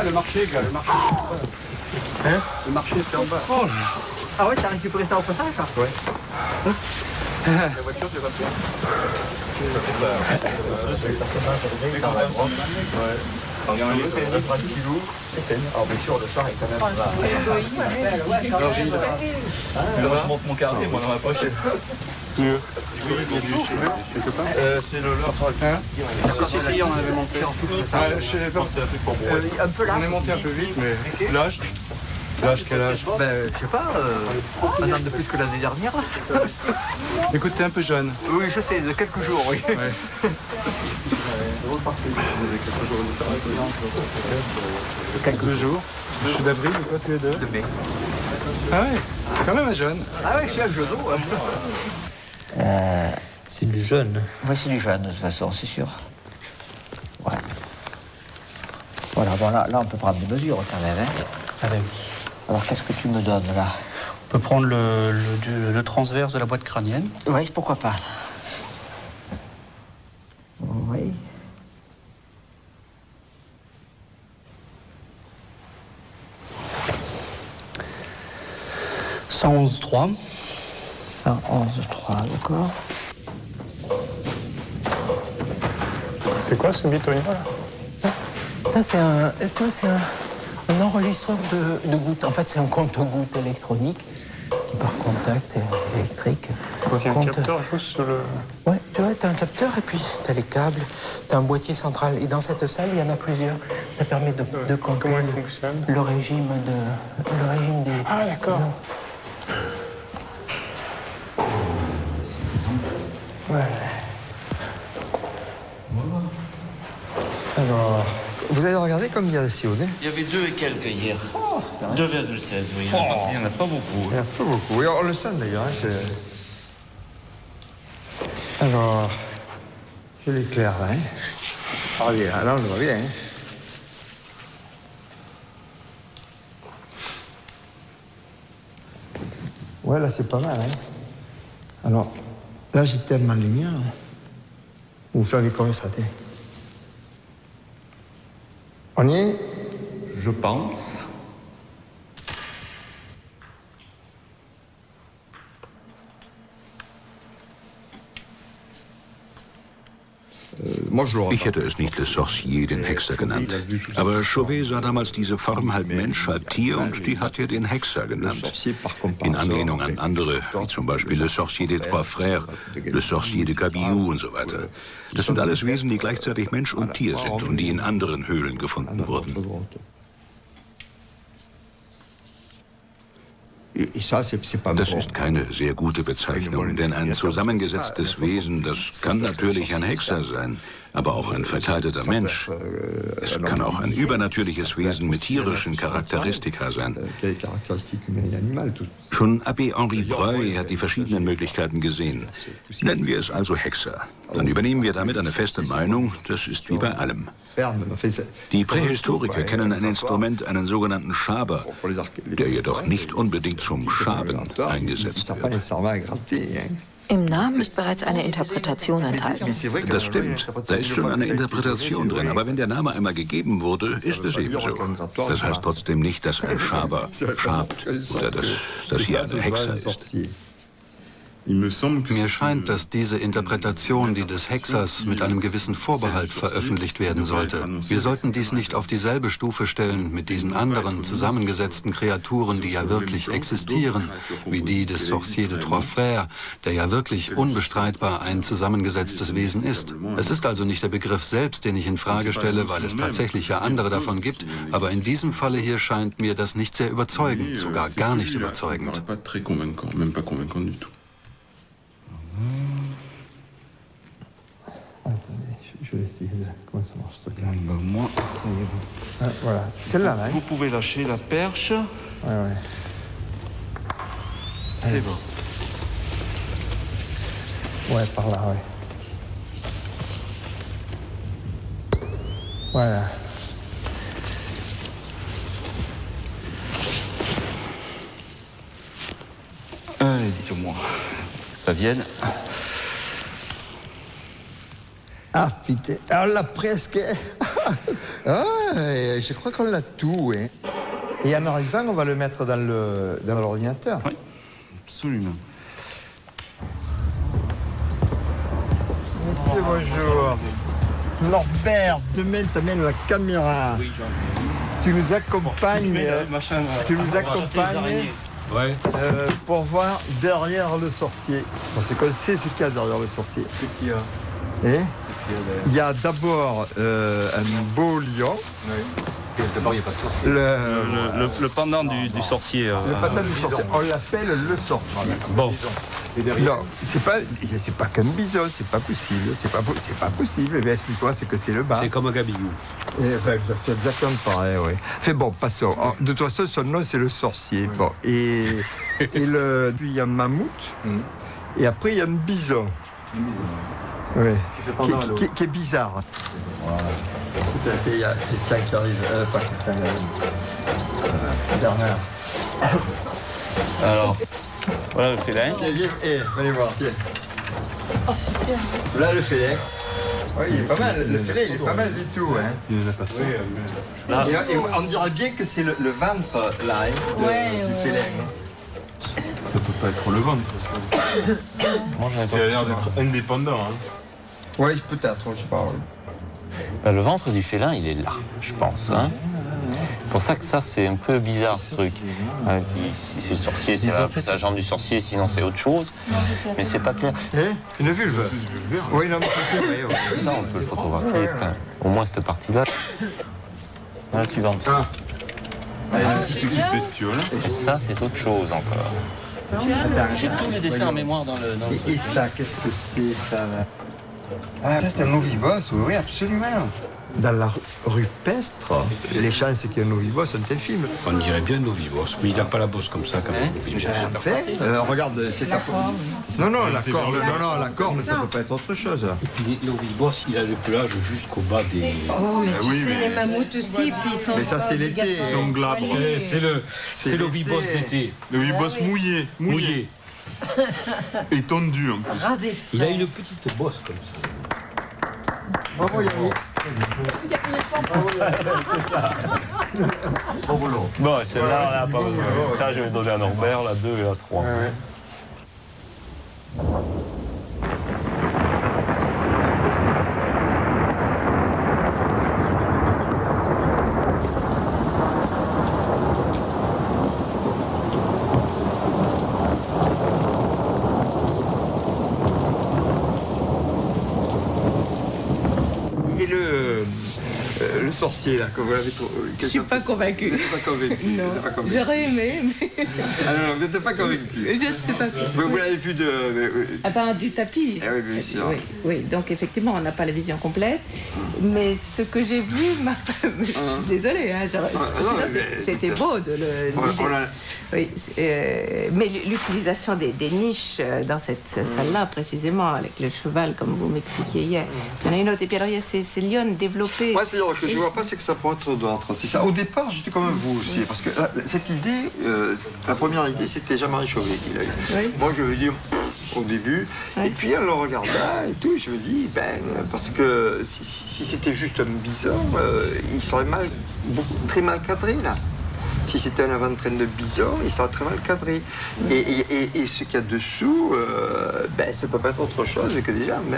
Le marché, gars, le marché. Hein? Le marché, c'est en bas. Oh là. Ah ouais, t'as récupéré ça au passage? Ouais. La voiture, tu vas pas. On a laissé 30 kilos. Alors bien sûr, le soir est quand même... Alors Gilles, je monte mon carnet, moi dans ma poche. Mieux. C'est le leur. Si, on avait monté. Je sais pas. On est monté un peu vite, mais l'âge. Quel âge? Ben, je sais pas, un an de plus que l'année dernière. Écoute, t'es un peu jeune. Oui, je sais, de quelques jours, oui. Quelques jours. Je suis d'avril, et toi, tu es de mai. Ah ouais, quand même un jeune. Ah ouais, je suis un jeune. C'est du jeune. Oui, c'est du jeune, de toute façon, c'est sûr. Ouais. Voilà, bon, là, on peut prendre des mesures quand même. Hein. Ah ben oui. Alors, qu'est-ce que tu me donnes là? On peut prendre le transverse de la boîte crânienne. Oui, pourquoi pas. Oui. « 111,3. 111,3, d'accord. C'est quoi ce bitonio là? Ça c'est un enregistreur de gouttes. En fait, c'est un compte-gouttes électronique qui, par contact électrique. Donc il y a un capteur juste sur le... Ouais, tu vois, t'as un capteur et puis t'as les câbles, t'as un boîtier central. Et dans cette salle, il y en a plusieurs. Ça permet de compter comment il fonctionne? le régime des... Ah, d'accord. Voilà. Alors, vous avez regardé comme il y a de CO2? Il y avait 2 et quelques hier. 2,16, oui. Il n'y en a pas beaucoup. Il n'y en a pas beaucoup. Oui, on le sent d'ailleurs. Hein, alors, je l'éclaire là. Hein. Regardez, là, on le voit bien. Hein. Ouais, là, c'est pas mal. Hein. Alors, là, j'ai tellement de lumière. Ou j'avais combien ça t'est? On y est? Je pense. Ich hätte es nicht Le Sorcier, den Hexer, genannt. Aber Chauvet sah damals diese Form halb Mensch, halb Tier und die hat er den Hexer genannt. In Anlehnung an andere, wie zum Beispiel Le Sorcier des Trois Frères, Le Sorcier de Cabillou und so weiter. Das sind alles Wesen, die gleichzeitig Mensch und Tier sind und die in anderen Höhlen gefunden wurden. Das ist keine sehr gute Bezeichnung, denn ein zusammengesetztes Wesen, das kann natürlich ein Hexer sein, aber auch ein verkleideter Mensch. Es kann auch ein übernatürliches Wesen mit tierischen Charakteristika sein. Schon Abbé Henri Breuil hat die verschiedenen Möglichkeiten gesehen. Nennen wir es also Hexer. Dann übernehmen wir damit eine feste Meinung, das ist wie bei allem. Die Prähistoriker kennen ein Instrument, einen sogenannten Schaber, der jedoch nicht unbedingt zum Schaben eingesetzt wird. Im Namen ist bereits eine Interpretation enthalten. Das stimmt, da ist schon eine Interpretation drin, aber wenn der Name einmal gegeben wurde, ist es eben so. Das heißt trotzdem nicht, dass ein Schaber schabt oder dass hier ein Hexer ist. Mir scheint, dass diese Interpretation, die des Hexers, mit einem gewissen Vorbehalt veröffentlicht werden sollte. Wir sollten dies nicht auf dieselbe Stufe stellen mit diesen anderen zusammengesetzten Kreaturen, die ja wirklich existieren, wie die des Sorcier de Trois Frères, der ja wirklich unbestreitbar ein zusammengesetztes Wesen ist. Es ist also nicht der Begriff selbst, den ich in Frage stelle, weil es tatsächlich ja andere davon gibt, aber in diesem Falle hier scheint mir das nicht sehr überzeugend, sogar gar nicht überzeugend. Attendez, je vais essayer de... Comment ça marche ce truc là? Moi, ça y est. Ah, voilà, celle-là, là. Vous pouvez lâcher la perche. Ouais. C'est bon. Ouais, par là, ouais. Voilà. Allez, dites-moi. Ça vienne. Ah putain, on l'a presque. Ah, je crois qu'on l'a tout. Hein. Et en arrivant, on va le mettre dans l'ordinateur. Oui, absolument. Monsieur, bonjour. Norbert, demain, t'amènes la caméra. Oui, tu nous accompagnes. Tu nous accompagnes. Ouais. Pour voir derrière le sorcier. Parce qu'on sait ce qu'il y a derrière le sorcier. Qu'est-ce qu'il y a? Il y a d'abord un beau lion. Oui. D'abord, il n'y a pas de sorcier. Le pendant du sorcier. Le pendant du sorcier. On l'appelle le sorcier. Bon. Non, c'est pas qu'un bison, c'est pas possible. C'est pas possible. Mais explique-moi, c'est que c'est le bas. C'est comme un gabillou. C'est exactement pareil, oui. Mais bon, passons. De toute façon, son nom, c'est le sorcier. Oui. Bon. Et puis il y a un mammouth. Et après, il y a un bison. Un bison. Oui. Qui est bizarre. Voilà. Tout à fait, il y a Christian qui arrive. Pas Christian, Bernard. Alors, voilà le félin. Venez voir, tiens. Oh, super. Là, le félin. Oui, il est pas mal. Le félin, il est pas mal du tout. Hein. Il en a pas trop. Et on dirait bien que c'est le ventre, là, du félin. Ça peut pas être le ventre. Ça a l'air d'être indépendant. Hein. Oui, peut-être, je sais pas. Le ventre du félin, il est là, je pense. Hein. C'est pour ça que ça, c'est un peu bizarre, ce truc. Si c'est le sorcier, c'est la jambe du sorcier, sinon c'est autre chose. Mais c'est pas clair. Une vulve. Oui, non, mais c'est vrai. Ça, on peut le photographier. Enfin, au moins cette partie-là. La suivante. Qu'est-ce que c'est que cette bestiole? Et ça, c'est autre chose encore. J'ai tous les dessins en mémoire dans le Et ça, qu'est-ce que c'est, ça là? Ah, ça, c'est un ovibos, oui, absolument. Dans la rue Pestre, les chances qu'il y ait un ovibos sont infimes. On dirait bien un ovibos, mais il n'a pas la bosse comme ça, quand même. Regarde, c'est la corne. Non, la corne, ça peut pas être autre chose. Et puis l'ovibos, il a le pelage jusqu'au bas des... Oh, mais tu sais, les mammouths aussi, puis ils sont... Mais ça, c'est l'été. Ils sont glabres. C'est l'ovibos d'été. L'ovibos mouillé. Et tendu, en plus. Rasé de Il a une petite bosse comme ça. Bravo, Yannick. Bon, celle-là, on n'a pas besoin. Ça, je vais donner à Norbert, la 2 et la 3. Ouais. sorcier, là, que vous l'avez trouvé. Je ne suis pas convaincue. Vous n'êtes pas convaincu. Non, j'aurais aimé, mais... Ah non, vous n'êtes pas convaincu. Je ne sais pas. Vous l'avez vu de... Ah ben, du tapis. Ah oui, bien sûr. Oui, donc effectivement, on n'a pas la vision complète. Mais ce que j'ai vu m'a... Je suis désolée, hein, c'était beau de le... Oui, mais l'utilisation des niches dans cette salle-là, précisément, avec le cheval, comme vous m'expliquiez hier. Il y en a une autre. Et puis alors, il y a ces lions développés. Moi, c'est-à-dire que je ne vois pas, c'est que ça pourrait être d'autres. C'est ça. Au départ, j'étais comme vous aussi, parce que cette idée, la première idée, c'était Jean-Marie Chauvet qui l'a eu. Oui. Moi, je veux dire, au début, et puis en le regardant et tout, je me dis, parce que si c'était juste un bison, il serait très mal cadré, là. Si c'était un avant-train de bison, il serait très mal cadré. Et ce qu'il y a dessous, ça ne peut pas être autre chose que des jambes.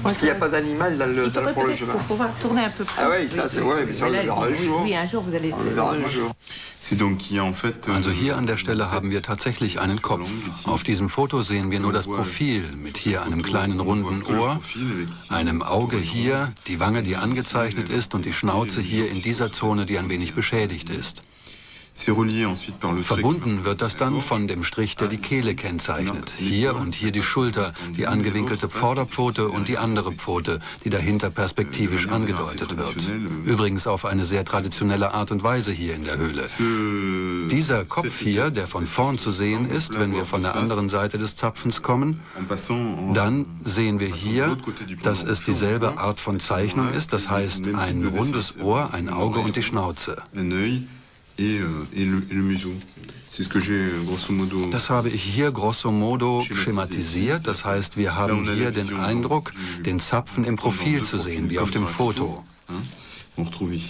Parce qu'il n'y a pas d'animal dans le prolongement. Pour pouvoir tourner un peu plus. Ah oui, ça c'est vrai, mais ça on le verra un jour. Oui, un jour vous allez... On le verra un jour. Also hier an der Stelle haben wir tatsächlich einen Kopf. Auf diesem Foto sehen wir nur das Profil mit hier einem kleinen runden Ohr, einem Auge hier, die Wange, die angezeichnet ist und die Schnauze hier in dieser Zone, die ein wenig beschädigt ist. Verbunden wird das dann von dem Strich, der die Kehle kennzeichnet. Hier und hier die Schulter, die angewinkelte Vorderpfote und die andere Pfote, die dahinter perspektivisch angedeutet wird. Übrigens auf eine sehr traditionelle Art und Weise hier in der Höhle. Dieser Kopf hier, der von vorn zu sehen ist, wenn wir von der anderen Seite des Zapfens kommen, dann sehen wir hier, dass es dieselbe Art von Zeichnung ist, das heißt ein rundes Ohr, ein Auge und die Schnauze. Das habe ich hier grosso modo schematisiert. Das heißt, wir haben hier den Eindruck, den Zapfen im Profil zu sehen, wie auf dem Foto.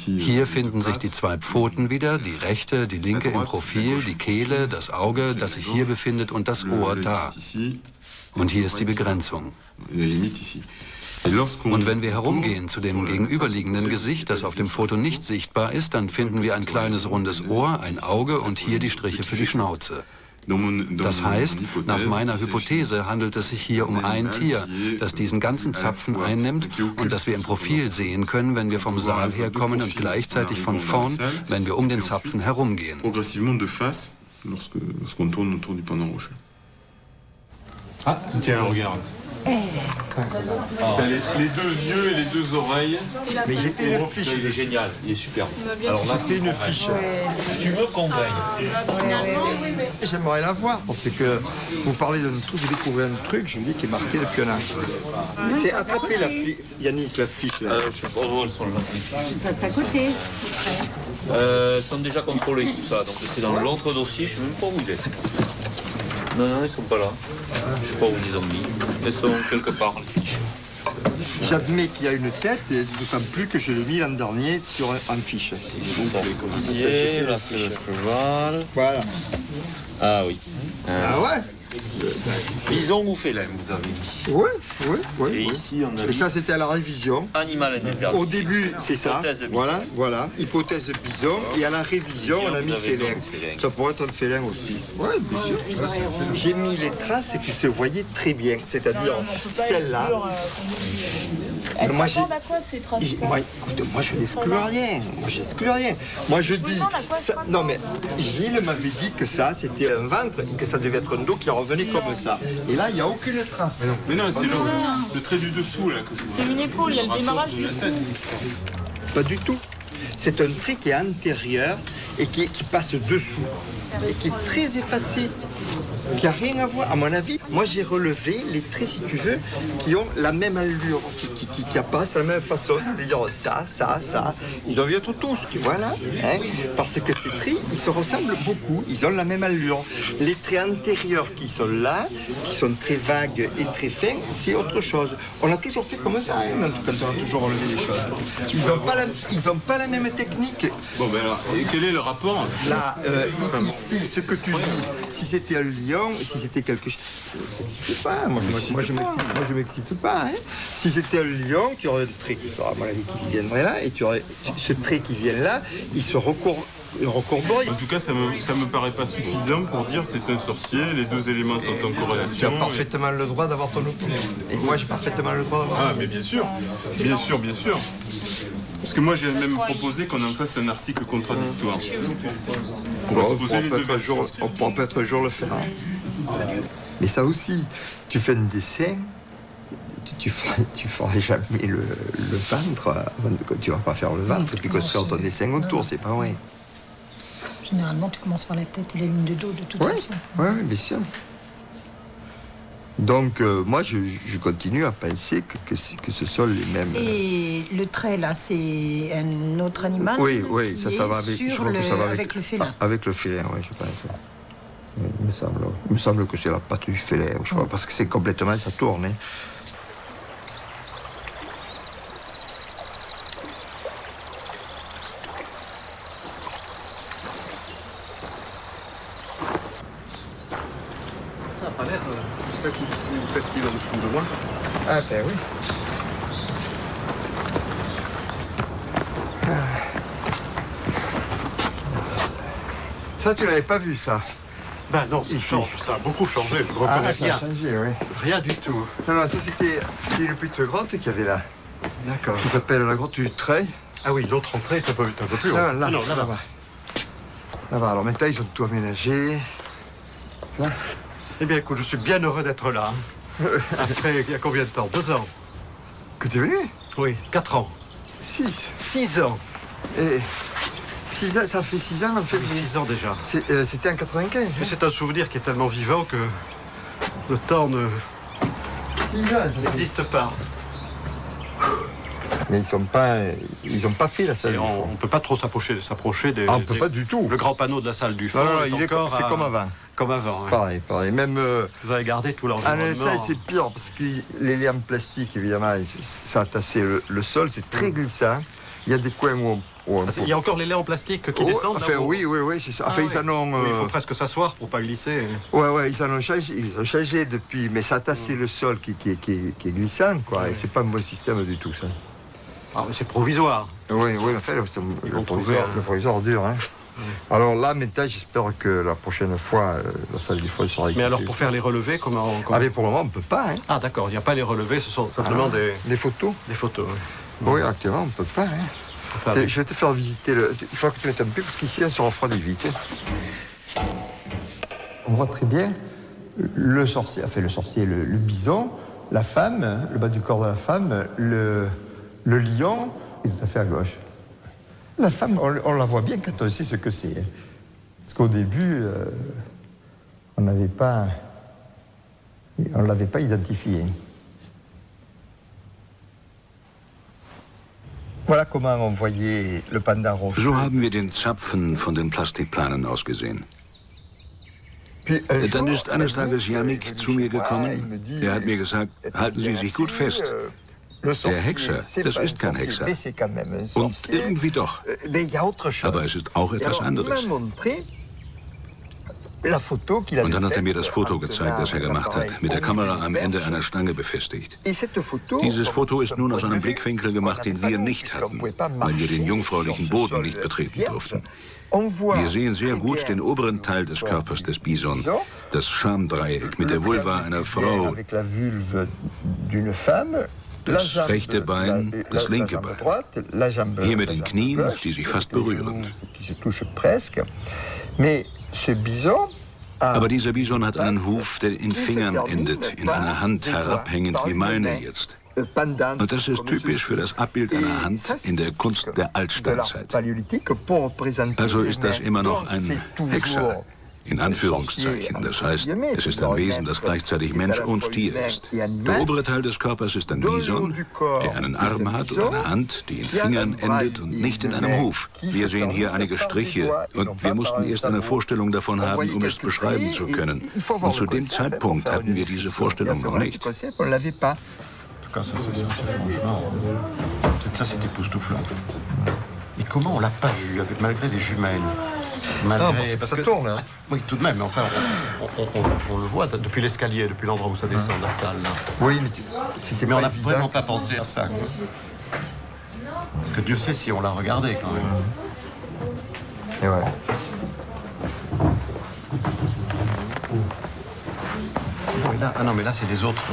Hier finden sich die zwei Pfoten wieder, die rechte, die linke im Profil, die Kehle, das Auge, das sich hier befindet und das Ohr da. Und hier ist die Begrenzung. Und wenn wir herumgehen zu dem gegenüberliegenden Gesicht, das auf dem Foto nicht sichtbar ist, dann finden wir ein kleines rundes Ohr, ein Auge und hier die Striche für die Schnauze. Das heißt, nach meiner Hypothese handelt es sich hier um ein Tier, das diesen ganzen Zapfen einnimmt und das wir im Profil sehen können, wenn wir vom Saal herkommen und gleichzeitig von vorn, wenn wir um den Zapfen herumgehen. Ah, tiens, regarde. T'as les deux yeux et les deux oreilles. Mais j'ai fait une fiche. Il est génial, il est superbe. Alors là, j'ai fait une fiche. Tu me convaincs. J'aimerais la voir parce que vous parlez d'un truc, vous découvrez un truc, je me dis qui est marqué depuis un an. T'es attrapé la fiche, Yannick, la fiche. Là. Je sais pas où elles sont là. Ça passe à côté. Elles sont déjà contrôlées tout ça, donc c'est dans l'autre dossier, je sais même pas où ils sont. Non, ils sont pas là. Je sais pas où ils les ont mis. Elles sont quelque part, les fiches. J'admets qu'il y a une tête, et d'autant plus que je l'ai mis l'an dernier sur un fiche. Là, c'est le cheval. Voilà. Ah oui. Ah ouais. Bison ou félin, vous avez dit. Oui. Et ici, on a et ça, c'était à la révision. Animal interdit. Au début, c'est ça. Voilà. Hypothèse bison. Et à la révision, on a mis félin. Ça pourrait être un félin aussi. Oui, bien sûr. J'ai mis les traces qui se voyaient très bien. C'est-à-dire celle-là. Elles s'attendent à quoi ces traces? Moi, je n'exclus rien. Moi, je dis... Non, mais Gilles m'avait dit que ça, c'était un ventre et que ça devait être un dos qui revenait comme ça. Et là, il n'y a aucune trace. Mais non, c'est le trait du dessous, là, que je vois. C'est une épaule, il y a le démarrage du cou. Pas du tout. C'est un trait qui est antérieur et qui passe dessous. Et qui est très effacé. Qui n'a rien à voir. À mon avis, moi j'ai relevé les traits, si tu veux, qui ont la même allure, qui apparaissent de la même façon. C'est-à-dire ça. Ils doivent être tous. Voilà. Parce que ces traits, ils se ressemblent beaucoup. Ils ont la même allure. Les traits antérieurs qui sont là, qui sont très vagues et très fins, c'est autre chose. On a toujours fait comme ça, quand on a toujours relevé les choses. Ils n'ont pas la même technique. Bon, ben alors, et quel est le rapport? Là, ici, ce que tu dis, si c'était un lion, si c'était quelque chose... Je sais pas, moi je m'excite pas. Si c'était un lion, tu aurais un trait qui sera, à mon avis, qui viendrait là, et tu aurais ce trait qui vient là, il se recourberait. En tout cas, ça me paraît pas suffisant pour dire c'est un sorcier, les deux éléments sont en corrélation. Tu as parfaitement le droit d'avoir ton opinion. Et moi, j'ai parfaitement le droit d'avoir... Ah, mais bien sûr. Parce que moi j'ai même proposé qu'on en fasse un article contradictoire. On pourra peut-être un jour le faire. Mais ça aussi, tu fais un dessin, tu feras jamais le ventre, tu vas pas faire le ventre, tu construis ton dessin autour, c'est pas vrai. Généralement, tu commences par la tête et les lignes de dos, de toute façon. Oui, bien sûr. Donc, moi, je continue à penser que ce sont les mêmes... Et le trait, là, c'est un autre animal? Oui, ça va avec, avec le félin. Avec le félin, oui, je pense. Il me semble que c'est la patte du félin, je crois, parce que c'est complètement, ça tourne. Hein. Ça n'a pas l'air 5 ou 7 kilos de fond de moi. Ah ben oui. Ça, tu l'avais pas vu, ça? Ben non, ça a beaucoup changé, je reconnais rien. Ça a changé, oui. Rien du tout. Non, ça c'était une petite grotte qu'il y avait là. D'accord. Qui s'appelle la grotte du Treil. Ah oui, l'autre entrée est un peu plus haut. Là-bas. Là-bas, alors maintenant ils ont tout aménagé. Là. Eh bien écoute, je suis bien heureux d'être là. Après, il y a combien de temps? 2 ans. Que tu es venu? Oui, 4 ans. 6 ans. Et 6 ans, ça fait 6 ans en fait. 6 ans déjà. C'était en 95. Mais c'est un souvenir qui est tellement vivant que le temps n'existe pas. Mais ils ont pas fait la salle. On ne peut pas trop s'approcher des. Ah, on peut pas du tout. Le grand panneau de la salle du fond. C'est comme avant. Comme avant. Ouais. Pareil. Même. Vous avez gardé tout l'environnement. Ça c'est pire parce que les liens en plastique évidemment, ça a tassé le sol, c'est très glissant. Il y a des coins où il y a encore les laits en plastique qui descendent. Enfin, oui, c'est ça. Enfin, ils en ont. Il faut presque s'asseoir pour pas glisser. Ouais, ils en ont changé. Ils ont changé depuis, mais ça a tassé le sol qui est glissant, quoi. Et c'est pas un bon système du tout, ça. Ah, mais c'est provisoire. Oui, en fait, le provisoire dur, hein. Alors là, maintenant, j'espère que la prochaine fois, la salle du fond sera équipée. Mais alors, pour faire les relevés, comment... Ah, mais pour le moment, on ne peut pas, hein. Ah, d'accord, il n'y a pas les relevés, ce sont simplement des photos. Des photos, oui. Oui, actuellement, on ne peut pas, hein. Je vais te faire visiter Il faut que tu mettes un peu, parce qu'ici, on se refroidit vite. On voit très bien le bison, la femme, le bas du corps de la femme, le lion est tout à fait à gauche. La femme, on la voit bien quand on sait ce que c'est. Parce qu'au début, on ne l'avait pas identifié. Voilà comment on voyait le panda rouge. So haben wir den Zapfen von den Plastikplanen ausgesehen. Dann ist eines Tages Yannick zu mir gekommen. Er hat mir gesagt, halten Sie sich gut fest. Der Hexer, das ist kein Hexer. Und irgendwie doch. Aber es ist auch etwas anderes. Und dann hat er mir das Foto gezeigt, das er gemacht hat, mit der Kamera am Ende einer Stange befestigt. Dieses Foto ist nun aus einem Blickwinkel gemacht, den wir nicht hatten, weil wir den jungfräulichen Boden nicht betreten durften. Wir sehen sehr gut den oberen Teil des Körpers des Bison, das Schamdreieck mit der Vulva einer Frau, das rechte Bein, das linke Bein. Hier mit den Knien, die sich fast berühren. Aber dieser Bison hat einen Huf, der in Fingern endet, in einer Hand herabhängend wie meine jetzt. Und das ist typisch für das Abbild einer Hand in der Kunst der Altsteinzeit. Also ist das immer noch ein Hexer, in Anführungszeichen. Das heißt, es ist ein Wesen, das gleichzeitig Mensch und Tier ist. Der obere Teil des Körpers ist ein Bison, der einen Arm hat und eine Hand, die in Fingern endet und nicht in einem Huf. Wir sehen hier einige Striche und wir mussten erst eine Vorstellung davon haben, um es beschreiben zu können. Und zu dem Zeitpunkt hatten wir diese Vorstellung noch nicht. Ça, c'est époustouflant. Et comment on l'a pas vu, malgré les jumelles? Parce que ça tourne, hein. Oui, tout de même, mais enfin, on le voit depuis l'escalier, depuis l'endroit où ça descend, la salle, là. Oui, mais on n'a vraiment pas pensé à ça, quoi. Parce que Dieu sait si on l'a regardé, quand même. Et ouais. Ah non, mais là, c'est des autres...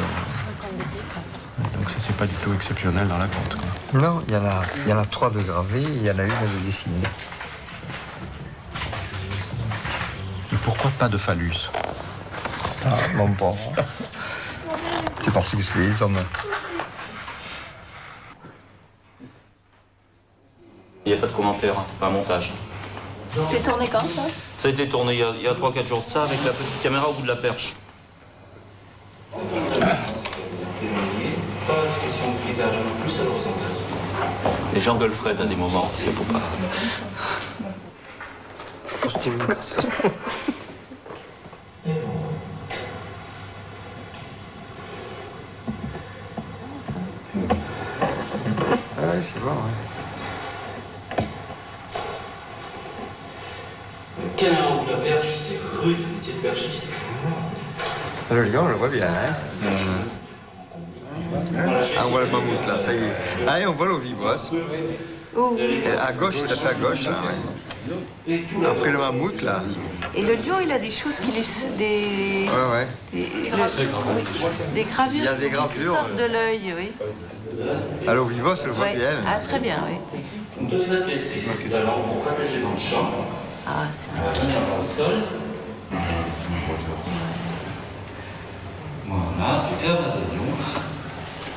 Donc ça, c'est pas du tout exceptionnel dans la grotte, quoi. Non, il y en a 3 de gravées et il y en a une de dessinée. Et pourquoi pas de phallus? Ah, non pas. C'est parce que c'est les hommes. Il n'y a pas de commentaire, hein, c'est pas un montage. C'est tourné quand ça? Ça a été tourné il y a 3-4 jours de ça avec la petite caméra au bout de la perche. Pas de question de frisage, non plus ça le ressentage. Les gens gueulent Fred à des moments, il faut pas. Ouais, c'est bon, ouais. Caméra au bout de la perche, c'est rude, le métier de perchiste. Le lion, on le voit bien, hein. Ah, on voit le mammouth, là, ça y est. Ah, et on voit l'ovibos. À gauche, tout à fait à gauche, là, ouais. Après le mammouth, là. Et le lion, il a des choses qui lui... Des... Ouais, ouais. Des gravures, Il y a des qui gravures. sortent de l'œil, oui. À l'ovibos, on le voit Ouais. bien. Ah, très bien, oui. Donc toi, tu vas te baisser. Alors, on va nager dans le champ. Ah, c'est bien. Dans le sol. Voilà, tu fais un pas de lion.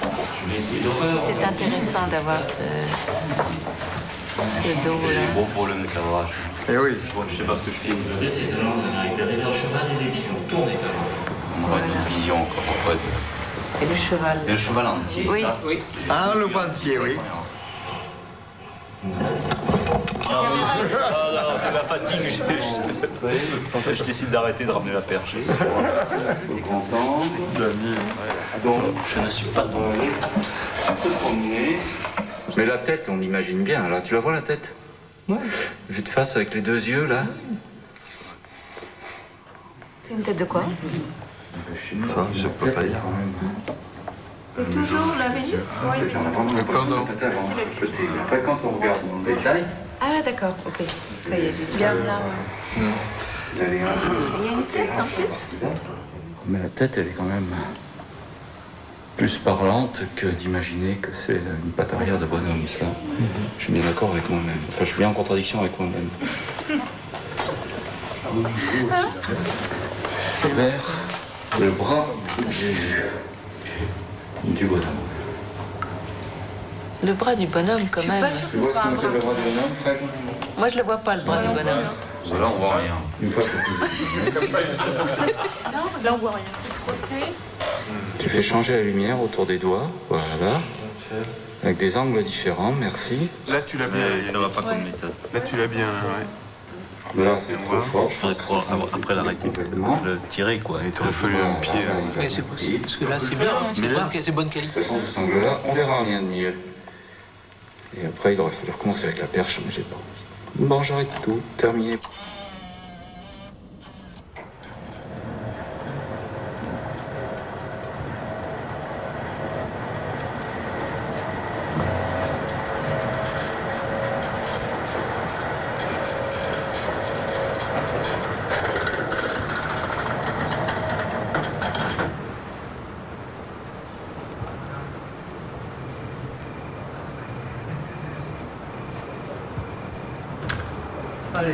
Je vais essayer de refaire. C'est intéressant d'avoir ce dos-là. J'ai un gros problème de cadrage. Eh oui. Je sais pas ce que je fais. Laissez de l'angle avec derrière le cheval et les visions. Tournez quand même. On aura une vision encore en fait. Et le cheval. Et le cheval entier, Oui. ça. Ah, le voit entier, oui. Ah non, c'est ma fatigue. Je décide d'arrêter de ramener la perche. Donc, je ne suis pas tombé. Se promener. Mais la tête, on l'imagine bien, là. Tu la vois, la tête? Ouais. Vue de face avec les 2 yeux, là. C'est une tête de quoi? Ça, je peux pas dire. C'est toujours la Vénus? Oui, Le pendant. Après, quand on regarde dans le détail, Ah, d'accord, ok. Ça y est, j'ai bien là. Il y a une tête en plus? mais la tête, elle est quand même plus parlante que d'imaginer que c'est une patte arrière de bonhomme, ça. Je suis bien d'accord avec moi-même. Enfin, je suis bien en contradiction avec moi-même. Vers le bras du bonhomme. Le bras du bonhomme, quand même. Tu vois ce qu'on appelle le bras du bonhomme, Fred? Moi, je le vois pas, le bras du bonhomme. Là, on voit rien. Une fois que Non, là on voit rien, c'est frotté. tu fais changer la lumière autour des doigts, voilà, avec des angles différents, merci. Là, tu l'as bien. Ça va pas comme méthode. Là, tu l'as bien, ouais. Là, c'est trop fort. Je faudrait après l'arrêter, le tirer, quoi. Il t'aurait fallu un pied, là. Oui, c'est possible, parce que là, c'est bien, hein, c'est bonne qualité. De toute façon, ce angle-là, on verra rien de mieux. Et après, il aurait fallu recommencer avec la perche, mais j'ai pas envie. Bon, j'arrête tout, terminé. Allez.